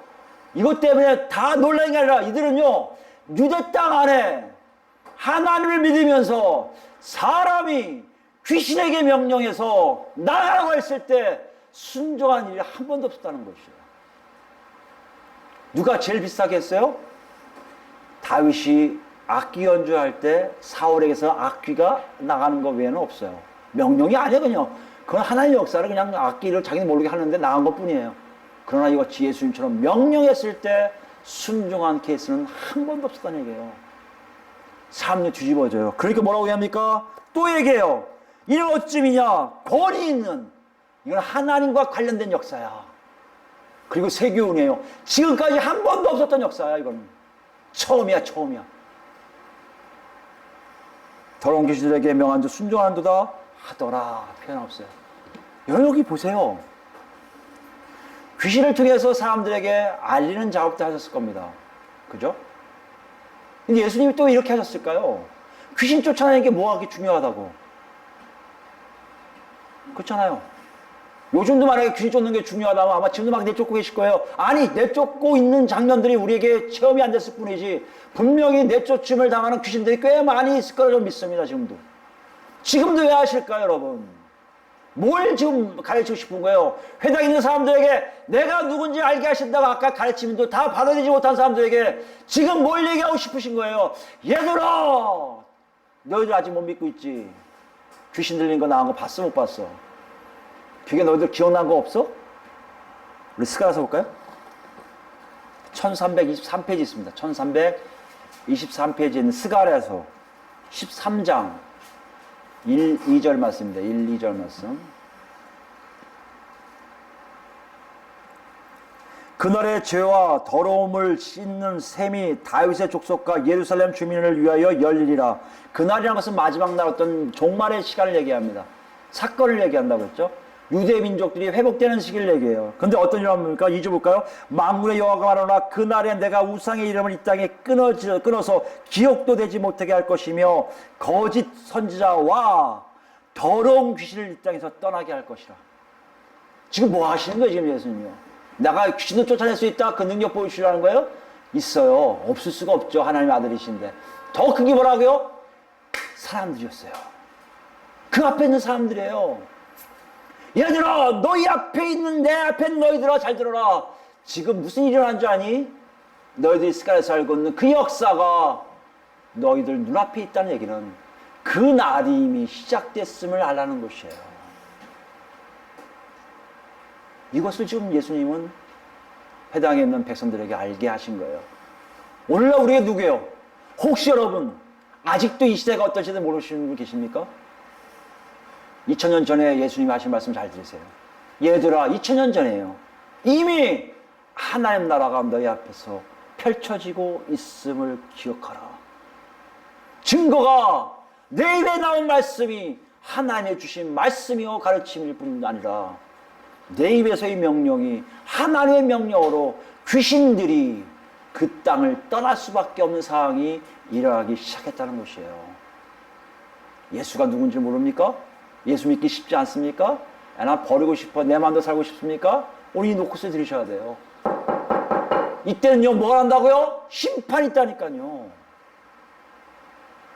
이것 때문에 다 놀란 게 아니라 이들은요, 유대 땅 안에 하나님을 믿으면서 사람이 귀신에게 명령해서 나가라고 했을 때 순종한 일이 한 번도 없었다는 것이에요. 누가 제일 비싸게 했어요? 다윗이 악기 연주할 때 사울에게서 악기가 나가는 것 외에는 없어요. 명령이 아니에요, 그냥. 그건 하나님의 역사를 그냥 악기를 자기는 모르게 하는데 나간 것 뿐이에요. 그러나 이같이 예수님처럼 명령했을 때 순종한 케이스는 한 번도 없었다는 얘기예요. 삶이 뒤집어져요. 그러니까 뭐라고 얘기합니까? 또 얘기해요. 이는 어찌미냐? 권위 있는, 이건 하나님과 관련된 역사야. 그리고 세교훈이에요. 지금까지 한 번도 없었던 역사야, 이거는. 처음이야. 더러운 귀신들에게 명한도 순종한도다 하더라. 표현 없어요. 여기 보세요. 귀신을 통해서 사람들에게 알리는 작업도 하셨을 겁니다. 그죠? 근데 예수님이 또 이렇게 하셨을까요? 귀신 쫓아내는 게 뭐가 그렇게 중요하다고. 그렇잖아요. 요즘도 만약에 귀신 쫓는 게 중요하다면 아마 지금도 막 내쫓고 계실 거예요. 아니, 내쫓고 있는 장면들이 우리에게 체험이 안 됐을 뿐이지 분명히 내쫓음을 당하는 귀신들이 꽤 많이 있을 거라고 믿습니다. 지금도 왜 하실까요, 여러분? 뭘 지금 가르치고 싶은 거예요? 회당에 있는 사람들에게 내가 누군지 알게 하신다고 아까 가르치면도 다 받아들이지 못한 사람들에게 지금 뭘 얘기하고 싶으신 거예요? 얘들아! 너희들 아직 못 믿고 있지? 귀신 들린 거 나온 거 봤어, 못 봤어? 그게 너희들 기억난 거 없어? 우리 스가랴서 볼까요? 1323페이지 있습니다. 1323페이지에 있는 스가랴서 13장 1, 2절 말씀입니다. 1, 2절 말씀. 그날의 죄와 더러움을 씻는 셈이 다윗의 족속과 예루살렘 주민을 위하여 열리리라. 그날이라는 것은 마지막 날 어떤 종말의 시간을 얘기합니다. 사건을 얘기한다고 했죠. 유대 민족들이 회복되는 시기를 얘기해요. 근데 어떤 일이 합니까? 2절 볼까요? 만군의 여호와가 말하노라 그날에 내가 우상의 이름을 이 땅에 끊어서 기억도 되지 못하게 할 것이며 거짓 선지자와 더러운 귀신을 이 땅에서 떠나게 할 것이라. 지금 뭐 하시는 거예요, 지금 예수님이요? 내가 귀신을 쫓아낼 수 있다? 그 능력 보여주시라는 거예요? 있어요. 없을 수가 없죠. 하나님의 아들이신데. 더 크게 뭐라고요? 사람들이었어요. 그 앞에 있는 사람들이에요. 얘들아, 너희 앞에 있는 내 앞에 있는 너희들아, 잘 들어라. 지금 무슨 일이 일어난 줄 아니? 너희들이 스가랴에서 알고 있는 그 역사가 너희들 눈앞에 있다는 얘기는 그 날이 이미 시작됐음을 알라는 것이에요. 이것을 지금 예수님은 회당에 있는 백성들에게 알게 하신 거예요. 오늘날 우리가 누구예요? 혹시 여러분 아직도 이 시대가 어떤 시대인지 모르시는 분 계십니까? 2000년 전에 예수님이 하신 말씀 잘 들으세요. 얘들아, 2000년 전이에요. 이미 하나님 나라가 너희 앞에서 펼쳐지고 있음을 기억하라. 증거가 내 입에 나온 말씀이 하나님의 주신 말씀이요 가르침일 뿐 아니라 내 입에서의 명령이 하나님의 명령으로 귀신들이 그 땅을 떠날 수밖에 없는 상황이 일어나기 시작했다는 것이에요. 예수가 누군지 모릅니까? 예수 믿기 쉽지 않습니까? 나 버리고 싶어, 내 마음대로 살고 싶습니까? 오늘 이 노크스 들으셔야 돼요. 이때는요, 뭘 한다고요? 심판이 있다니까요.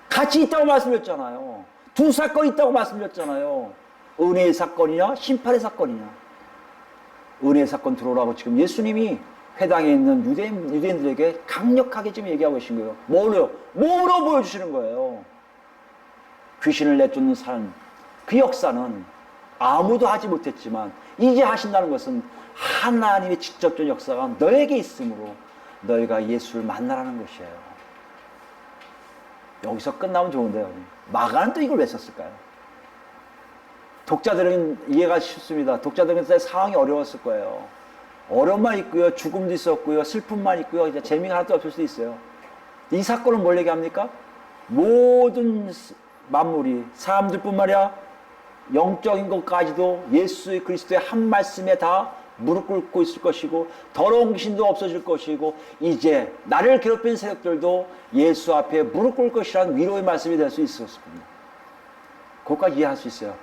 같이 있다고 말씀드렸잖아요. 두 사건이 있다고 말씀드렸잖아요. 은혜의 사건이냐, 심판의 사건이냐. 은혜의 사건 들어오라고 지금 예수님이 회당에 있는 유대인들에게 강력하게 지금 얘기하고 계신 거예요. 뭐로요? 몸으로 보여주시는 거예요. 귀신을 내쫓는 삶, 그 역사는 아무도 하지 못했지만 이제 하신다는 것은 하나님의 직접적인 역사가 너에게 있으므로 너희가 예수를 만나라는 것이에요. 여기서 끝나면 좋은데요. 마가는 또 이걸 왜 썼을까요? 독자들은 이해가 쉽습니다. 독자들은 상황이 어려웠을 거예요. 어려움만 있고요, 죽음도 있었고요, 슬픔만 있고요, 이제 재미가 하나도 없을 수도 있어요. 이 사건은 뭘 얘기합니까? 모든 만물이, 사람들뿐만 아니라 영적인 것까지도 예수 그리스도의 한 말씀에 다 무릎 꿇고 있을 것이고 더러운 귀신도 없어질 것이고 이제 나를 괴롭힌 세력들도 예수 앞에 무릎 꿇을 것이라는 위로의 말씀이 될 수 있었을 겁니다. 그것까지 이해할 수 있어요.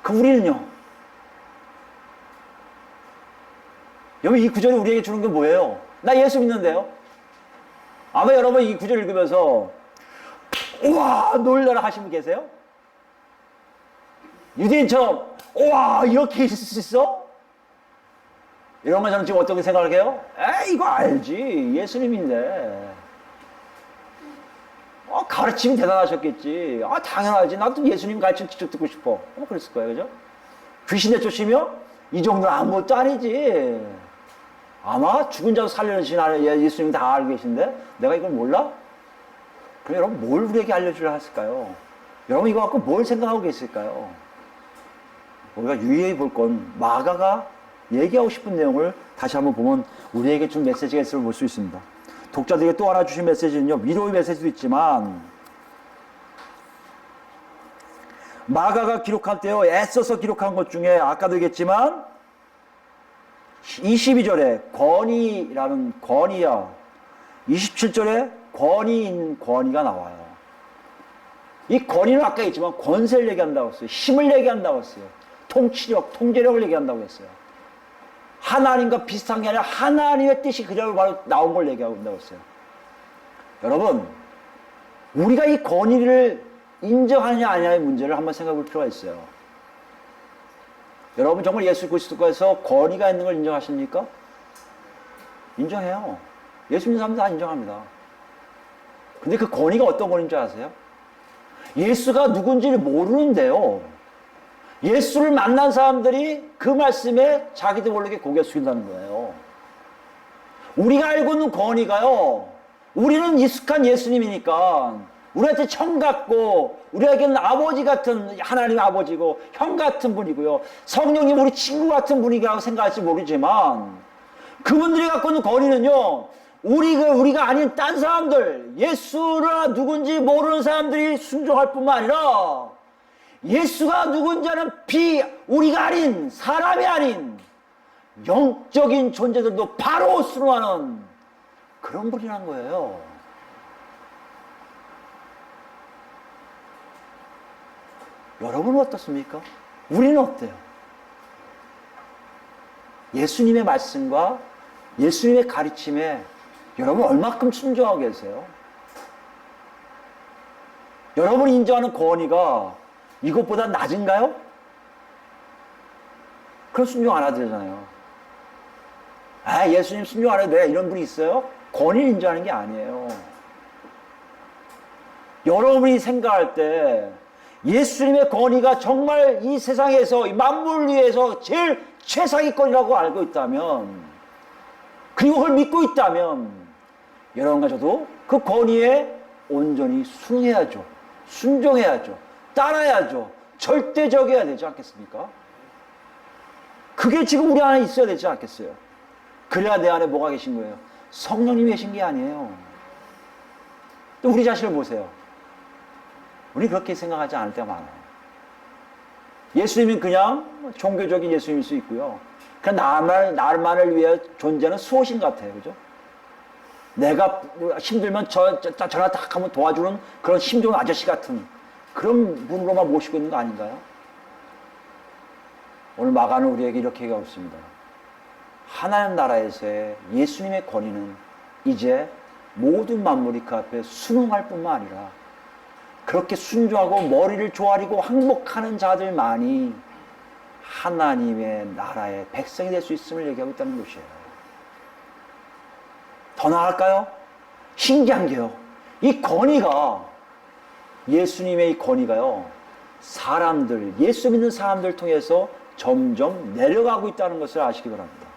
그 우리는요, 여러분 이 구절이 우리에게 주는 게 뭐예요? 나 예수 믿는데요. 아마 여러분 이 구절 읽으면서 우와 놀라라 하신 분 계세요? 유대인처럼 우와 이렇게 있을 수 있어? 이런 건 저는 지금 어떻게 생각을 해요? 에이 이거 알지, 예수님인데 가르침이 대단하셨겠지. 당연하지, 나도 예수님 가르침 직접 듣고 싶어. 그랬을 거예요, 그죠? 귀신 내쫓으며 이 정도는 아무것도 아니지. 아마 죽은 자도 살려주신 예수님 다 알고 계신데 내가 이걸 몰라? 그럼 여러분 뭘 우리에게 알려주려 했을까요? 여러분 이거 갖고 뭘 생각하고 계실까요? 우리가 유의해 볼 건 마가가 얘기하고 싶은 내용을 다시 한번 보면 우리에게 준 메시지가 있음을 볼 수 있습니다. 독자들에게 또 하나 주신 메시지는요, 위로의 메시지도 있지만 마가가 기록할 때요, 애써서 기록한 것 중에 아까도 얘기했지만 22절에 권위라는 권위야, 27절에 권위인 권위가 나와요. 이 권위는 아까 했지만 권세를 얘기한다고 했어요. 힘을 얘기한다고 했어요. 통치력, 통제력을 얘기한다고 했어요. 하나님과 비슷한 게 아니라 하나님의 뜻이 그대로 바로 나온 걸 얘기하고 있다고 했어요. 여러분, 우리가 이 권위를 인정하느냐 아니냐의 문제를 한번 생각해 볼 필요가 있어요. 여러분 정말 예수 그리스도께서 권위가 있는 걸 인정하십니까? 인정해요. 예수 믿는 사람들 다 인정합니다. 근데 그 권위가 어떤 권위인 줄 아세요? 예수가 누군지를 모르는데요, 예수를 만난 사람들이 그 말씀에 자기도 모르게 고개 숙인다는 거예요. 우리가 알고 있는 권위가요, 우리는 익숙한 예수님이니까 우리한테 청 같고 우리에게는 아버지 같은 하나님 아버지고 형 같은 분이고요, 성령님 우리 친구 같은 분이라고 생각할지 모르지만 그분들이 갖고 있는 권위는요, 우리가 아닌 딴 사람들, 예수가 누군지 모르는 사람들이 순종할 뿐만 아니라 예수가 누군지 아는 우리가 아닌, 사람이 아닌 영적인 존재들도 바로 순응하는 그런 분이란 거예요. 여러분은 어떻습니까? 우리는 어때요? 예수님의 말씀과 예수님의 가르침에 여러분 얼마큼 순종하고 계세요? 여러분이 인정하는 권위가 이것보다 낮은가요? 그럼 순종 안 하도 되잖아요. 예수님 순종 안 해도 돼, 이런 분이 있어요? 권위를 인정하는 게 아니에요. 여러분이 생각할 때 예수님의 권위가 정말 이 세상에서, 이 만물을 위해서 제일 최상위권이라고 알고 있다면, 그리고 그걸 믿고 있다면 여러분과 저도 그 권위에 온전히 순응해야죠. 순종해야죠. 따라야죠. 절대적이어야 되지 않겠습니까? 그게 지금 우리 안에 있어야 되지 않겠어요? 그래야 내 안에 뭐가 계신 거예요? 성령님이 계신 게 아니에요. 또 우리 자신을 보세요. 우리 그렇게 생각하지 않을 때가 많아요. 예수님은 그냥 종교적인 예수님일 수 있고요. 그냥 나만을 위해 존재하는 수호신 같아요. 그죠? 내가 힘들면 전화 딱 하면 도와주는 그런 힘 좋은 아저씨 같은 그런 분으로만 모시고 있는 거 아닌가요? 오늘 마가는 우리에게 이렇게 얘기하고 있습니다. 하나님 나라에서의 예수님의 권위는 이제 모든 만물이 그 앞에 순응할 뿐만 아니라 그렇게 순종하고 머리를 조아리고 항복하는 자들만이 하나님의 나라의 백성이 될 수 있음을 얘기하고 있다는 것이에요. 더 나아갈까요? 신기한 게요. 이 권위가 예수님의 이 권위가요. 사람들, 예수 믿는 사람들 통해서 점점 내려가고 있다는 것을 아시기 바랍니다.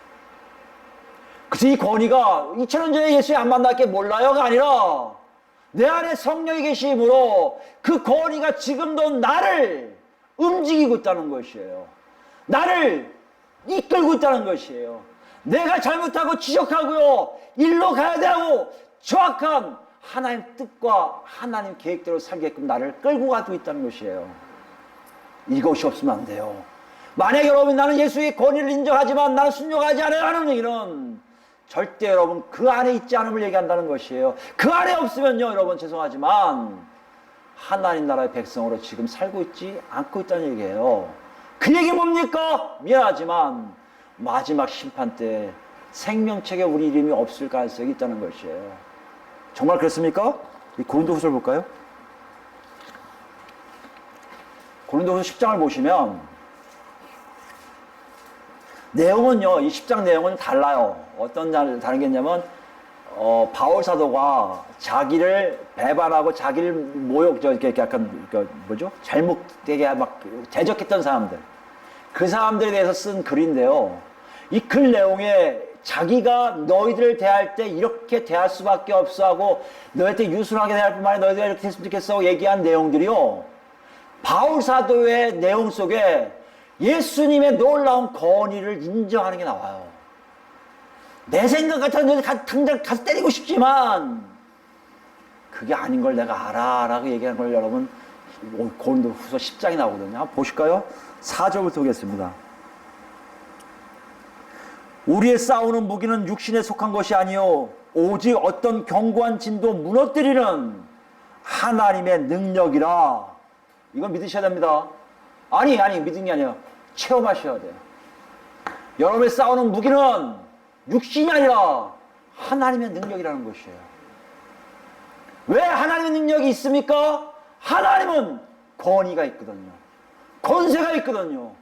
그래서 이 권위가 2000년 전에 예수님 안 만났게 몰라요가 아니라 내 안에 성령이 계심으로 그 권위가 지금도 나를 움직이고 있다는 것이에요. 나를 이끌고 있다는 것이에요. 내가 잘못하고 지적하고요. 일로 가야 되고 정확한 하나님 뜻과 하나님 계획대로 살게끔 나를 끌고 가고 있다는 것이에요. 이것이 없으면 안 돼요. 만약 여러분 나는 예수의 권위를 인정하지만 나는 순종하지 않아요 하는 얘기는 절대 여러분 그 안에 있지 않음을 얘기한다는 것이에요. 그 안에 없으면요 여러분 죄송하지만 하나님 나라의 백성으로 지금 살고 있지 않고 있다는 얘기예요. 그 얘기 뭡니까? 미안하지만 마지막 심판 때 생명책에 우리 이름이 없을 가능성이 있다는 것이에요. 정말 그렇습니까? 이 고린도후서를 볼까요? 고린도후서 10장을 보시면 내용은요, 이 10장 내용은 달라요. 어떤 다른 게 있냐면, 바울 사도가 자기를 배반하고 자기를 이렇게 약간, 뭐죠? 잘못되게 막 대적했던 사람들. 그 사람들에 대해서 쓴 글인데요. 이 글 내용에 자기가 너희들을 대할 때 이렇게 대할 수밖에 없어 하고 너희한테 유순하게 대할 뿐만 아니라 너희들이 이렇게 했으면 좋겠어 얘기한 내용들이요. 바울 사도의 내용 속에 예수님의 놀라운 권위를 인정하는 게 나와요. 내 생각 같아서 당장 가서 때리고 싶지만 그게 아닌 걸 내가 알아 라고 얘기하는 걸 여러분 고린도후서 10장이 나오거든요. 한번 보실까요? 4절부터 보겠습니다. 우리의 싸우는 무기는 육신에 속한 것이 아니요 오직 어떤 견고한 진도 무너뜨리는 하나님의 능력이라. 이건 믿으셔야 됩니다. 아니 믿은 게 아니에요. 체험하셔야 돼요. 여러분의 싸우는 무기는 육신이 아니라 하나님의 능력이라는 것이에요. 왜 하나님의 능력이 있습니까? 하나님은 권위가 있거든요. 권세가 있거든요.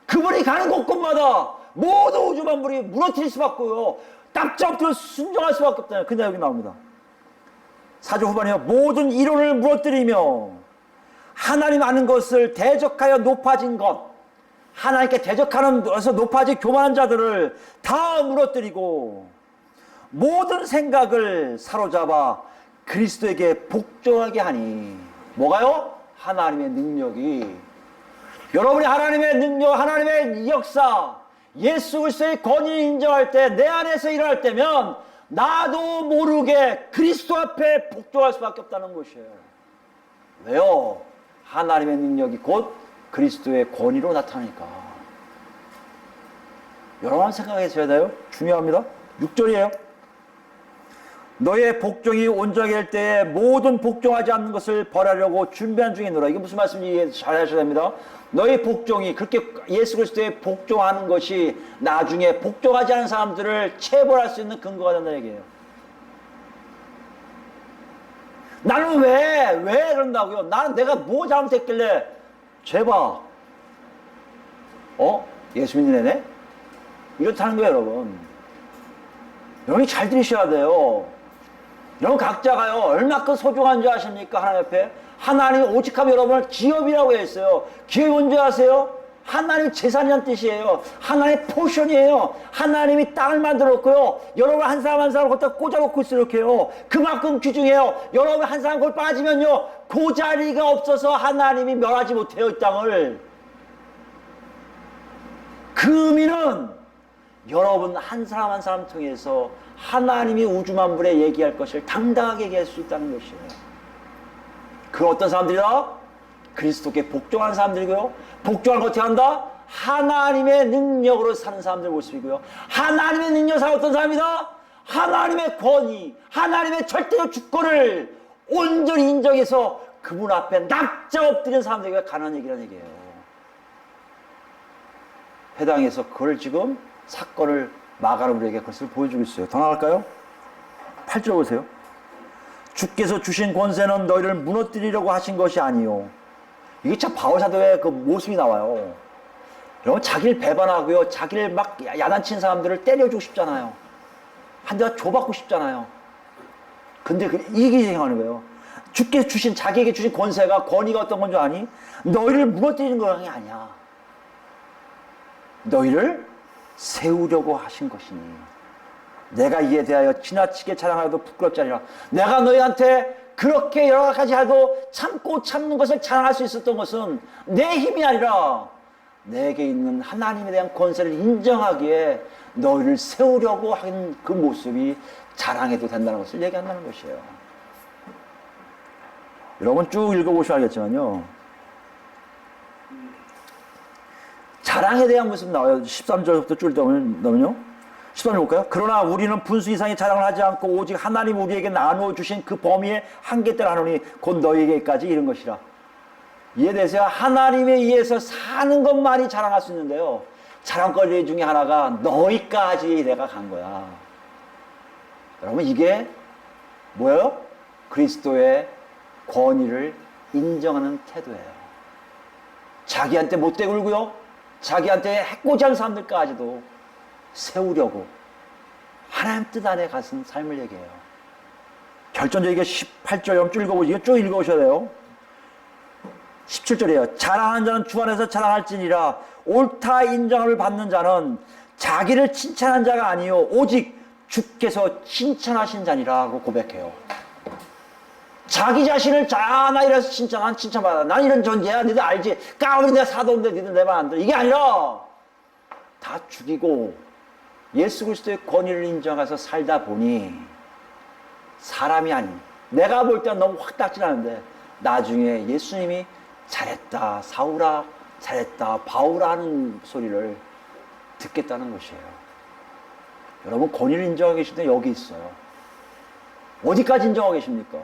그분이 가는 곳곳마다 모든 우주 만물이 무너뜨릴 수밖에 없고요. 딱잡고 순종할 수밖에 없잖아요. 근데 여기 나옵니다. 4절 후반에요. 모든 이론을 무너뜨리며 하나님 아는 것을 대적하여 높아진 것, 하나님께 대적하는 것에서 높아진 교만한 자들을 다 무너뜨리고 모든 생각을 사로잡아 그리스도에게 복종하게 하니. 뭐가요? 하나님의 능력이. 여러분이 하나님의 능력, 하나님의 역사, 예수 그리스도의 권위를 인정할 때, 내 안에서 일어날 때면 나도 모르게 그리스도 앞에 복종할 수밖에 없다는 것이에요. 왜요? 하나님의 능력이 곧 그리스도의 권위로 나타나니까. 여러분 생각해줘야 돼요. 중요합니다. 6절이에요. 너의 복종이 온전하게 될 때에 모든 복종하지 않는 것을 벌하려고 준비한 중이노라. 이게 무슨 말씀인지 잘 하셔야 됩니다. 너의 복종이 그렇게 예수 그리스도에 복종하는 것이 나중에 복종하지 않은 사람들을 체벌할 수 있는 근거가 된다는 얘기예요. 나는 왜 그런다고요? 나는 내가 뭐 잘못했길래 죄봐. 예수 믿는 애네? 이렇다는 거예요, 여러분. 여러분이 잘 들으셔야 돼요. 여러분 각자가요, 얼마큼 소중한 줄 아십니까? 하나님 앞에. 하나님이 오직하면 여러분을 기업이라고 했어요. 기업이 뭔지 아세요? 하나님 재산이란 뜻이에요. 하나님의 포션이에요. 하나님이 땅을 만들었고요. 여러분 한 사람 한 사람 갖다 꽂아놓고 있어 이렇게요. 그만큼 귀중해요. 여러분 한 사람 그걸 빠지면요, 그 자리가 없어서 하나님이 멸하지 못해요, 이 땅을. 그 의미는 여러분 한 사람 한 사람 통해서 하나님이 우주 만물에 얘기할 것을 당당하게 얘기할 수 있다는 것이에요. 그 어떤 사람들이다? 그리스도께 복종하는 사람들이고요. 복종하는 거 어떻게 한다? 하나님의 능력으로 사는 사람들 모습이고요. 하나님의 능력으로 사는 어떤 사람이다? 하나님의 권위, 하나님의 절대적 주권을 온전히 인정해서 그분 앞에 납작 엎드린 사람들에게 가난한 얘기라는 얘기예요. 해당해서 그걸 지금 사건을 마가는 우리에게 그것을 보여주고 있어요. 더 나갈까요? 8절 보세요. 주께서 주신 권세는 너희를 무너뜨리려고 하신 것이 아니요. 이게 참 바울 사도의 그 모습이 나와요. 여러분 자기를 배반하고요. 자기를 막 야단친 사람들을 때려주고 싶잖아요. 한 대가 줘받고 싶잖아요. 근데 이게 생각하는 거예요. 주께서 주신 자기에게 주신 권세가 권위가 어떤 건 줄 아니? 너희를 무너뜨리는 것이 아니야. 너희를 세우려고 하신 것이니 내가 이에 대하여 지나치게 자랑하여도 부끄럽지 아니라 내가 너희한테 그렇게 여러 가지 하도 참고 참는 것을 자랑할 수 있었던 것은 내 힘이 아니라 내게 있는 하나님에 대한 권세를 인정하기에 너희를 세우려고 한 그 모습이 자랑해도 된다는 것을 얘기한다는 것이에요. 여러분 쭉 읽어보시면 알겠지만요. 자랑에 대한 모습 나와요. 13절부터 쭉 읽어보면요. 13절 볼까요? 그러나 우리는 분수 이상의 자랑을 하지 않고 오직 하나님 우리에게 나누어 주신 그 범위의 한계대로 하노니 곧 너희에게까지 이른 것이라. 이에 대해서 하나님에 의해서 사는 것만이 자랑할 수 있는데요. 자랑거리 중에 하나가 너희까지 내가 간 거야. 여러분 이게 뭐예요? 그리스도의 권위를 인정하는 태도예요. 자기한테 못되게 굴고요. 자기한테 해코지 하는 사람들까지도 세우려고 하나님 뜻 안에 가진 삶을 얘기해요. 결정적이게 18절 쭉 읽어보시고 쭉 읽어보셔야 돼요. 17절이에요. 자랑하는 자는 주 안에서 자랑할지니라. 옳다 인정함을 받는 자는 자기를 칭찬한 자가 아니요 오직 주께서 칭찬하신 자니라고 고백해요. 자기 자신을 나 이래서 칭찬받아. 난 이런 존재야. 니들 알지? 까불이 내가 사도인데 니들 내 말 안 들어. 이게 아니라 다 죽이고 예수 그리스도의 권위를 인정해서 살다 보니 사람이 아닌 내가 볼 때는 너무 확 닥질 않은데 나중에 예수님이 잘했다 사울아 잘했다 바울아 하는 소리를 듣겠다는 것이에요. 여러분 권위를 인정하고 계실 때 여기 있어요. 어디까지 인정하고 계십니까?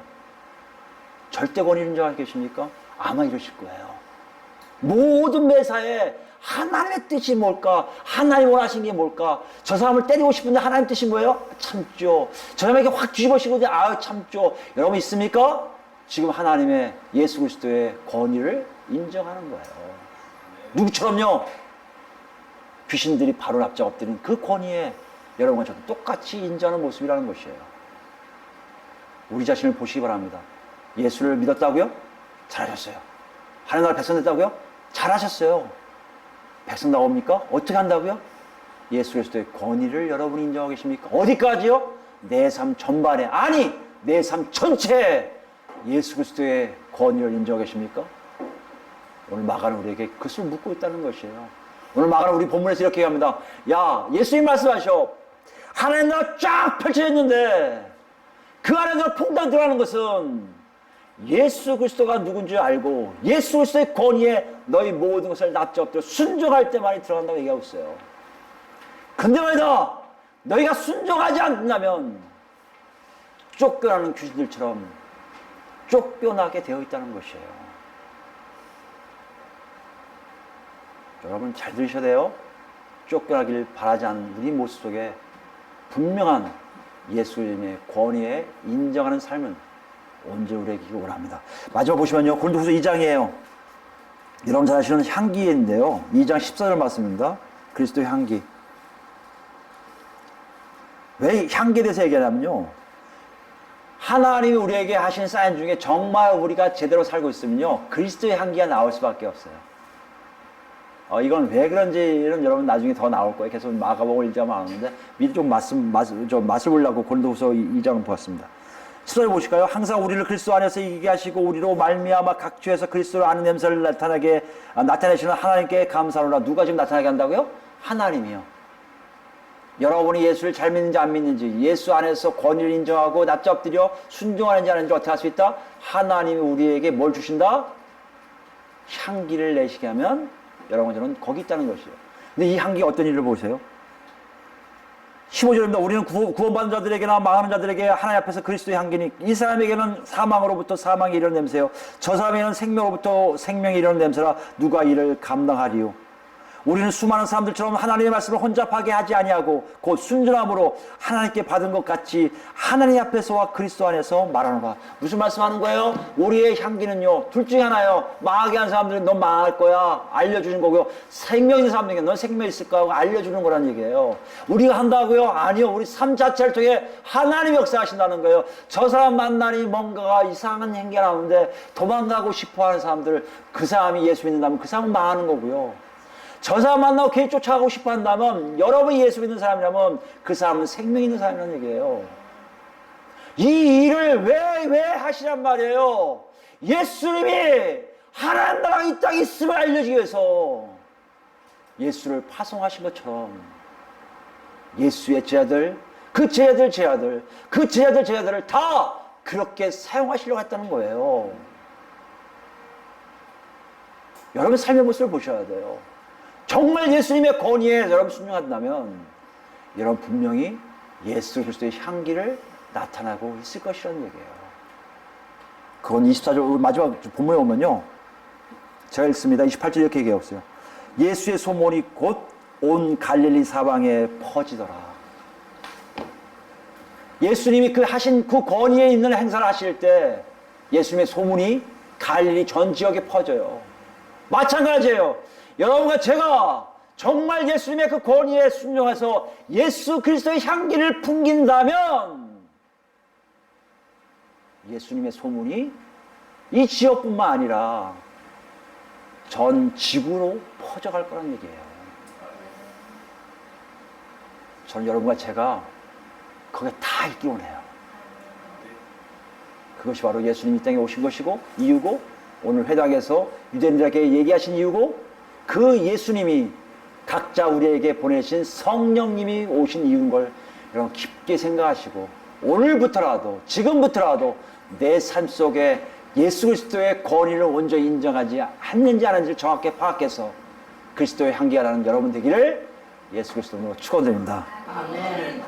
절대 권위를 인정하고 계십니까? 아마 이러실 거예요. 모든 매사에 하나님의 뜻이 뭘까? 하나님 원하신 게 뭘까? 저 사람을 때리고 싶은데 하나님 뜻이 뭐예요? 참죠. 저 사람에게 확 뒤집어씌우는데 참죠. 여러분 있습니까? 지금 하나님의 예수 그리스도의 권위를 인정하는 거예요. 누구처럼요? 귀신들이 바로 납작 엎드린 그 권위에 여러분과 저도 똑같이 인정하는 모습이라는 것이에요. 우리 자신을 보시기 바랍니다. 예수를 믿었다고요? 잘하셨어요. 하나님 나라 백성 됐다고요? 잘하셨어요. 백성 나옵니까? 어떻게 한다고요? 예수 그리스도의 권위를 여러분이 인정하고 계십니까? 어디까지요? 내 삶 전반에 아니 내 삶 전체에 예수 그리스도의 권위를 인정하고 계십니까? 오늘 마가는 우리에게 그것을 묻고 있다는 것이에요. 오늘 마가는 우리 본문에서 이렇게 합니다. 야 예수님 말씀하셔. 하나님 나라 쫙 펼쳐졌는데 그 안에 너가 풍덩 들어가는 것은 예수 그리스도가 누군지 알고 예수 그리스도의 권위에 너희 모든 것을 납작 엎드려 순종할 때만이 들어간다고 얘기하고 있어요. 근데 말이다 너희가 순종하지 않는다면 쫓겨나는 귀신들처럼 쫓겨나게 되어 있다는 것이에요. 여러분 잘 들으셔야 돼요. 쫓겨나길 바라지 않는 우리 모습 속에 분명한 예수님의 권위에 인정하는 삶은 언제 우리에게 있기를 원합니다. 마지막 보시면요. 고린도후서 2장이에요. 여러분 잘 아시는 향기인데요. 2장 14절 말씀입니다. 그리스도의 향기. 왜 향기에 대해서 얘기하냐면요. 하나님이 우리에게 하신 사인 중에 정말 우리가 제대로 살고 있으면요. 그리스도의 향기가 나올 수밖에 없어요. 이건 왜 그런지는 여러분 나중에 더 나올 거예요. 계속 마가복음 1장 나오는데 미리 좀 맛을 보려고 고린도후서 2장을 보았습니다. 14절 보실까요? 항상 우리를 그리스도 안에서 이기게 하시고 우리로 말미암아 각처에서 그리스도를 아는 냄새를 나타내시는 하나님께 감사하노라. 누가 지금 나타나게 한다고요? 하나님이요. 여러분이 예수를 잘 믿는지 안 믿는지, 예수 안에서 권위를 인정하고 납작 엎드려 순종하는지 안 하는지 어떻게 할 수 있다? 하나님이 우리에게 뭘 주신다? 향기를 내시게 하면 여러분 저는 거기 있다는 것이에요. 근데 이 향기가 어떤 일을 보세요? 15절입니다. 우리는 구원받은 자들에게나 망하는 자들에게 하나님 앞에서 그리스도의 향기니 이 사람에게는 사망으로부터 사망이 이르는 냄새요 저 사람에게는 생명으로부터 생명이 이르는 냄새라 누가 이를 감당하리요. 우리는 수많은 사람들처럼 하나님의 말씀을 혼잡하게 하지 아니하고 곧 순전함으로 하나님께 받은 것 같이 하나님 앞에서와 그리스도 안에서 말하노라. 무슨 말씀하는 거예요? 우리의 향기는요 둘 중에 하나예요. 망하게 한 사람들은 넌 망할 거야 알려주는 거고요. 생명 있는 사람들에게 넌 생명 있을 거야 하고 알려주는 거란 얘기예요. 우리가 한다고요? 아니요. 우리 삶 자체를 통해 하나님이 역사하신다는 거예요. 저 사람 만나니 뭔가가 이상한 행기가 나오는데 도망가고 싶어하는 사람들, 그 사람이 예수 믿는다면 그 사람은 망하는 거고요. 저 사람 만나고 걔 쫓아가고 싶어 한다면, 여러분이 예수 믿는 사람이라면 그 사람은 생명 있는 사람이라는 얘기예요. 이 일을 왜 하시란 말이에요? 예수님이 하나님 나라가 이 땅에 있음을 알려주기 위해서 예수를 파송하신 것처럼 예수의 제자들, 그 제자들을 다 그렇게 사용하시려고 했다는 거예요. 여러분 삶의 모습을 보셔야 돼요. 정말 예수님의 권위에 여러분 순종한다면 여러분 분명히 예수 그리스도의 향기를 나타나고 있을 것이라는 얘기예요. 그건 24절 마지막 본문에 오면요, 제가 읽습니다. 28절 이렇게 얘기하고 있어요. 예수의 소문이 곧 온 갈릴리 사방에 퍼지더라. 예수님이 그 하신 그 권위에 있는 행사를 하실 때 예수님의 소문이 갈릴리 전 지역에 퍼져요. 마찬가지예요. 여러분과 제가 정말 예수님의 그 권위에 순종해서 예수 그리스도의 향기를 풍긴다면 예수님의 소문이 이 지역뿐만 아니라 전 지구로 퍼져갈 거란 얘기예요. 저는 여러분과 제가 거기에 다 있기 원해요. 그것이 바로 예수님이 이 땅에 오신 것이고 이유고, 오늘 회당에서 유대인들에게 얘기하신 이유고, 그 예수님이 각자 우리에게 보내신 성령님이 오신 이유인 걸 여러분 깊게 생각하시고, 오늘부터라도 지금부터라도 내 삶 속에 예수 그리스도의 권위를 온전히 인정하지 않는지 안 하는지를 정확히 파악해서 그리스도의 향기가 나는 여러분 되기를 예수 그리스도로 축원드립니다. 아멘.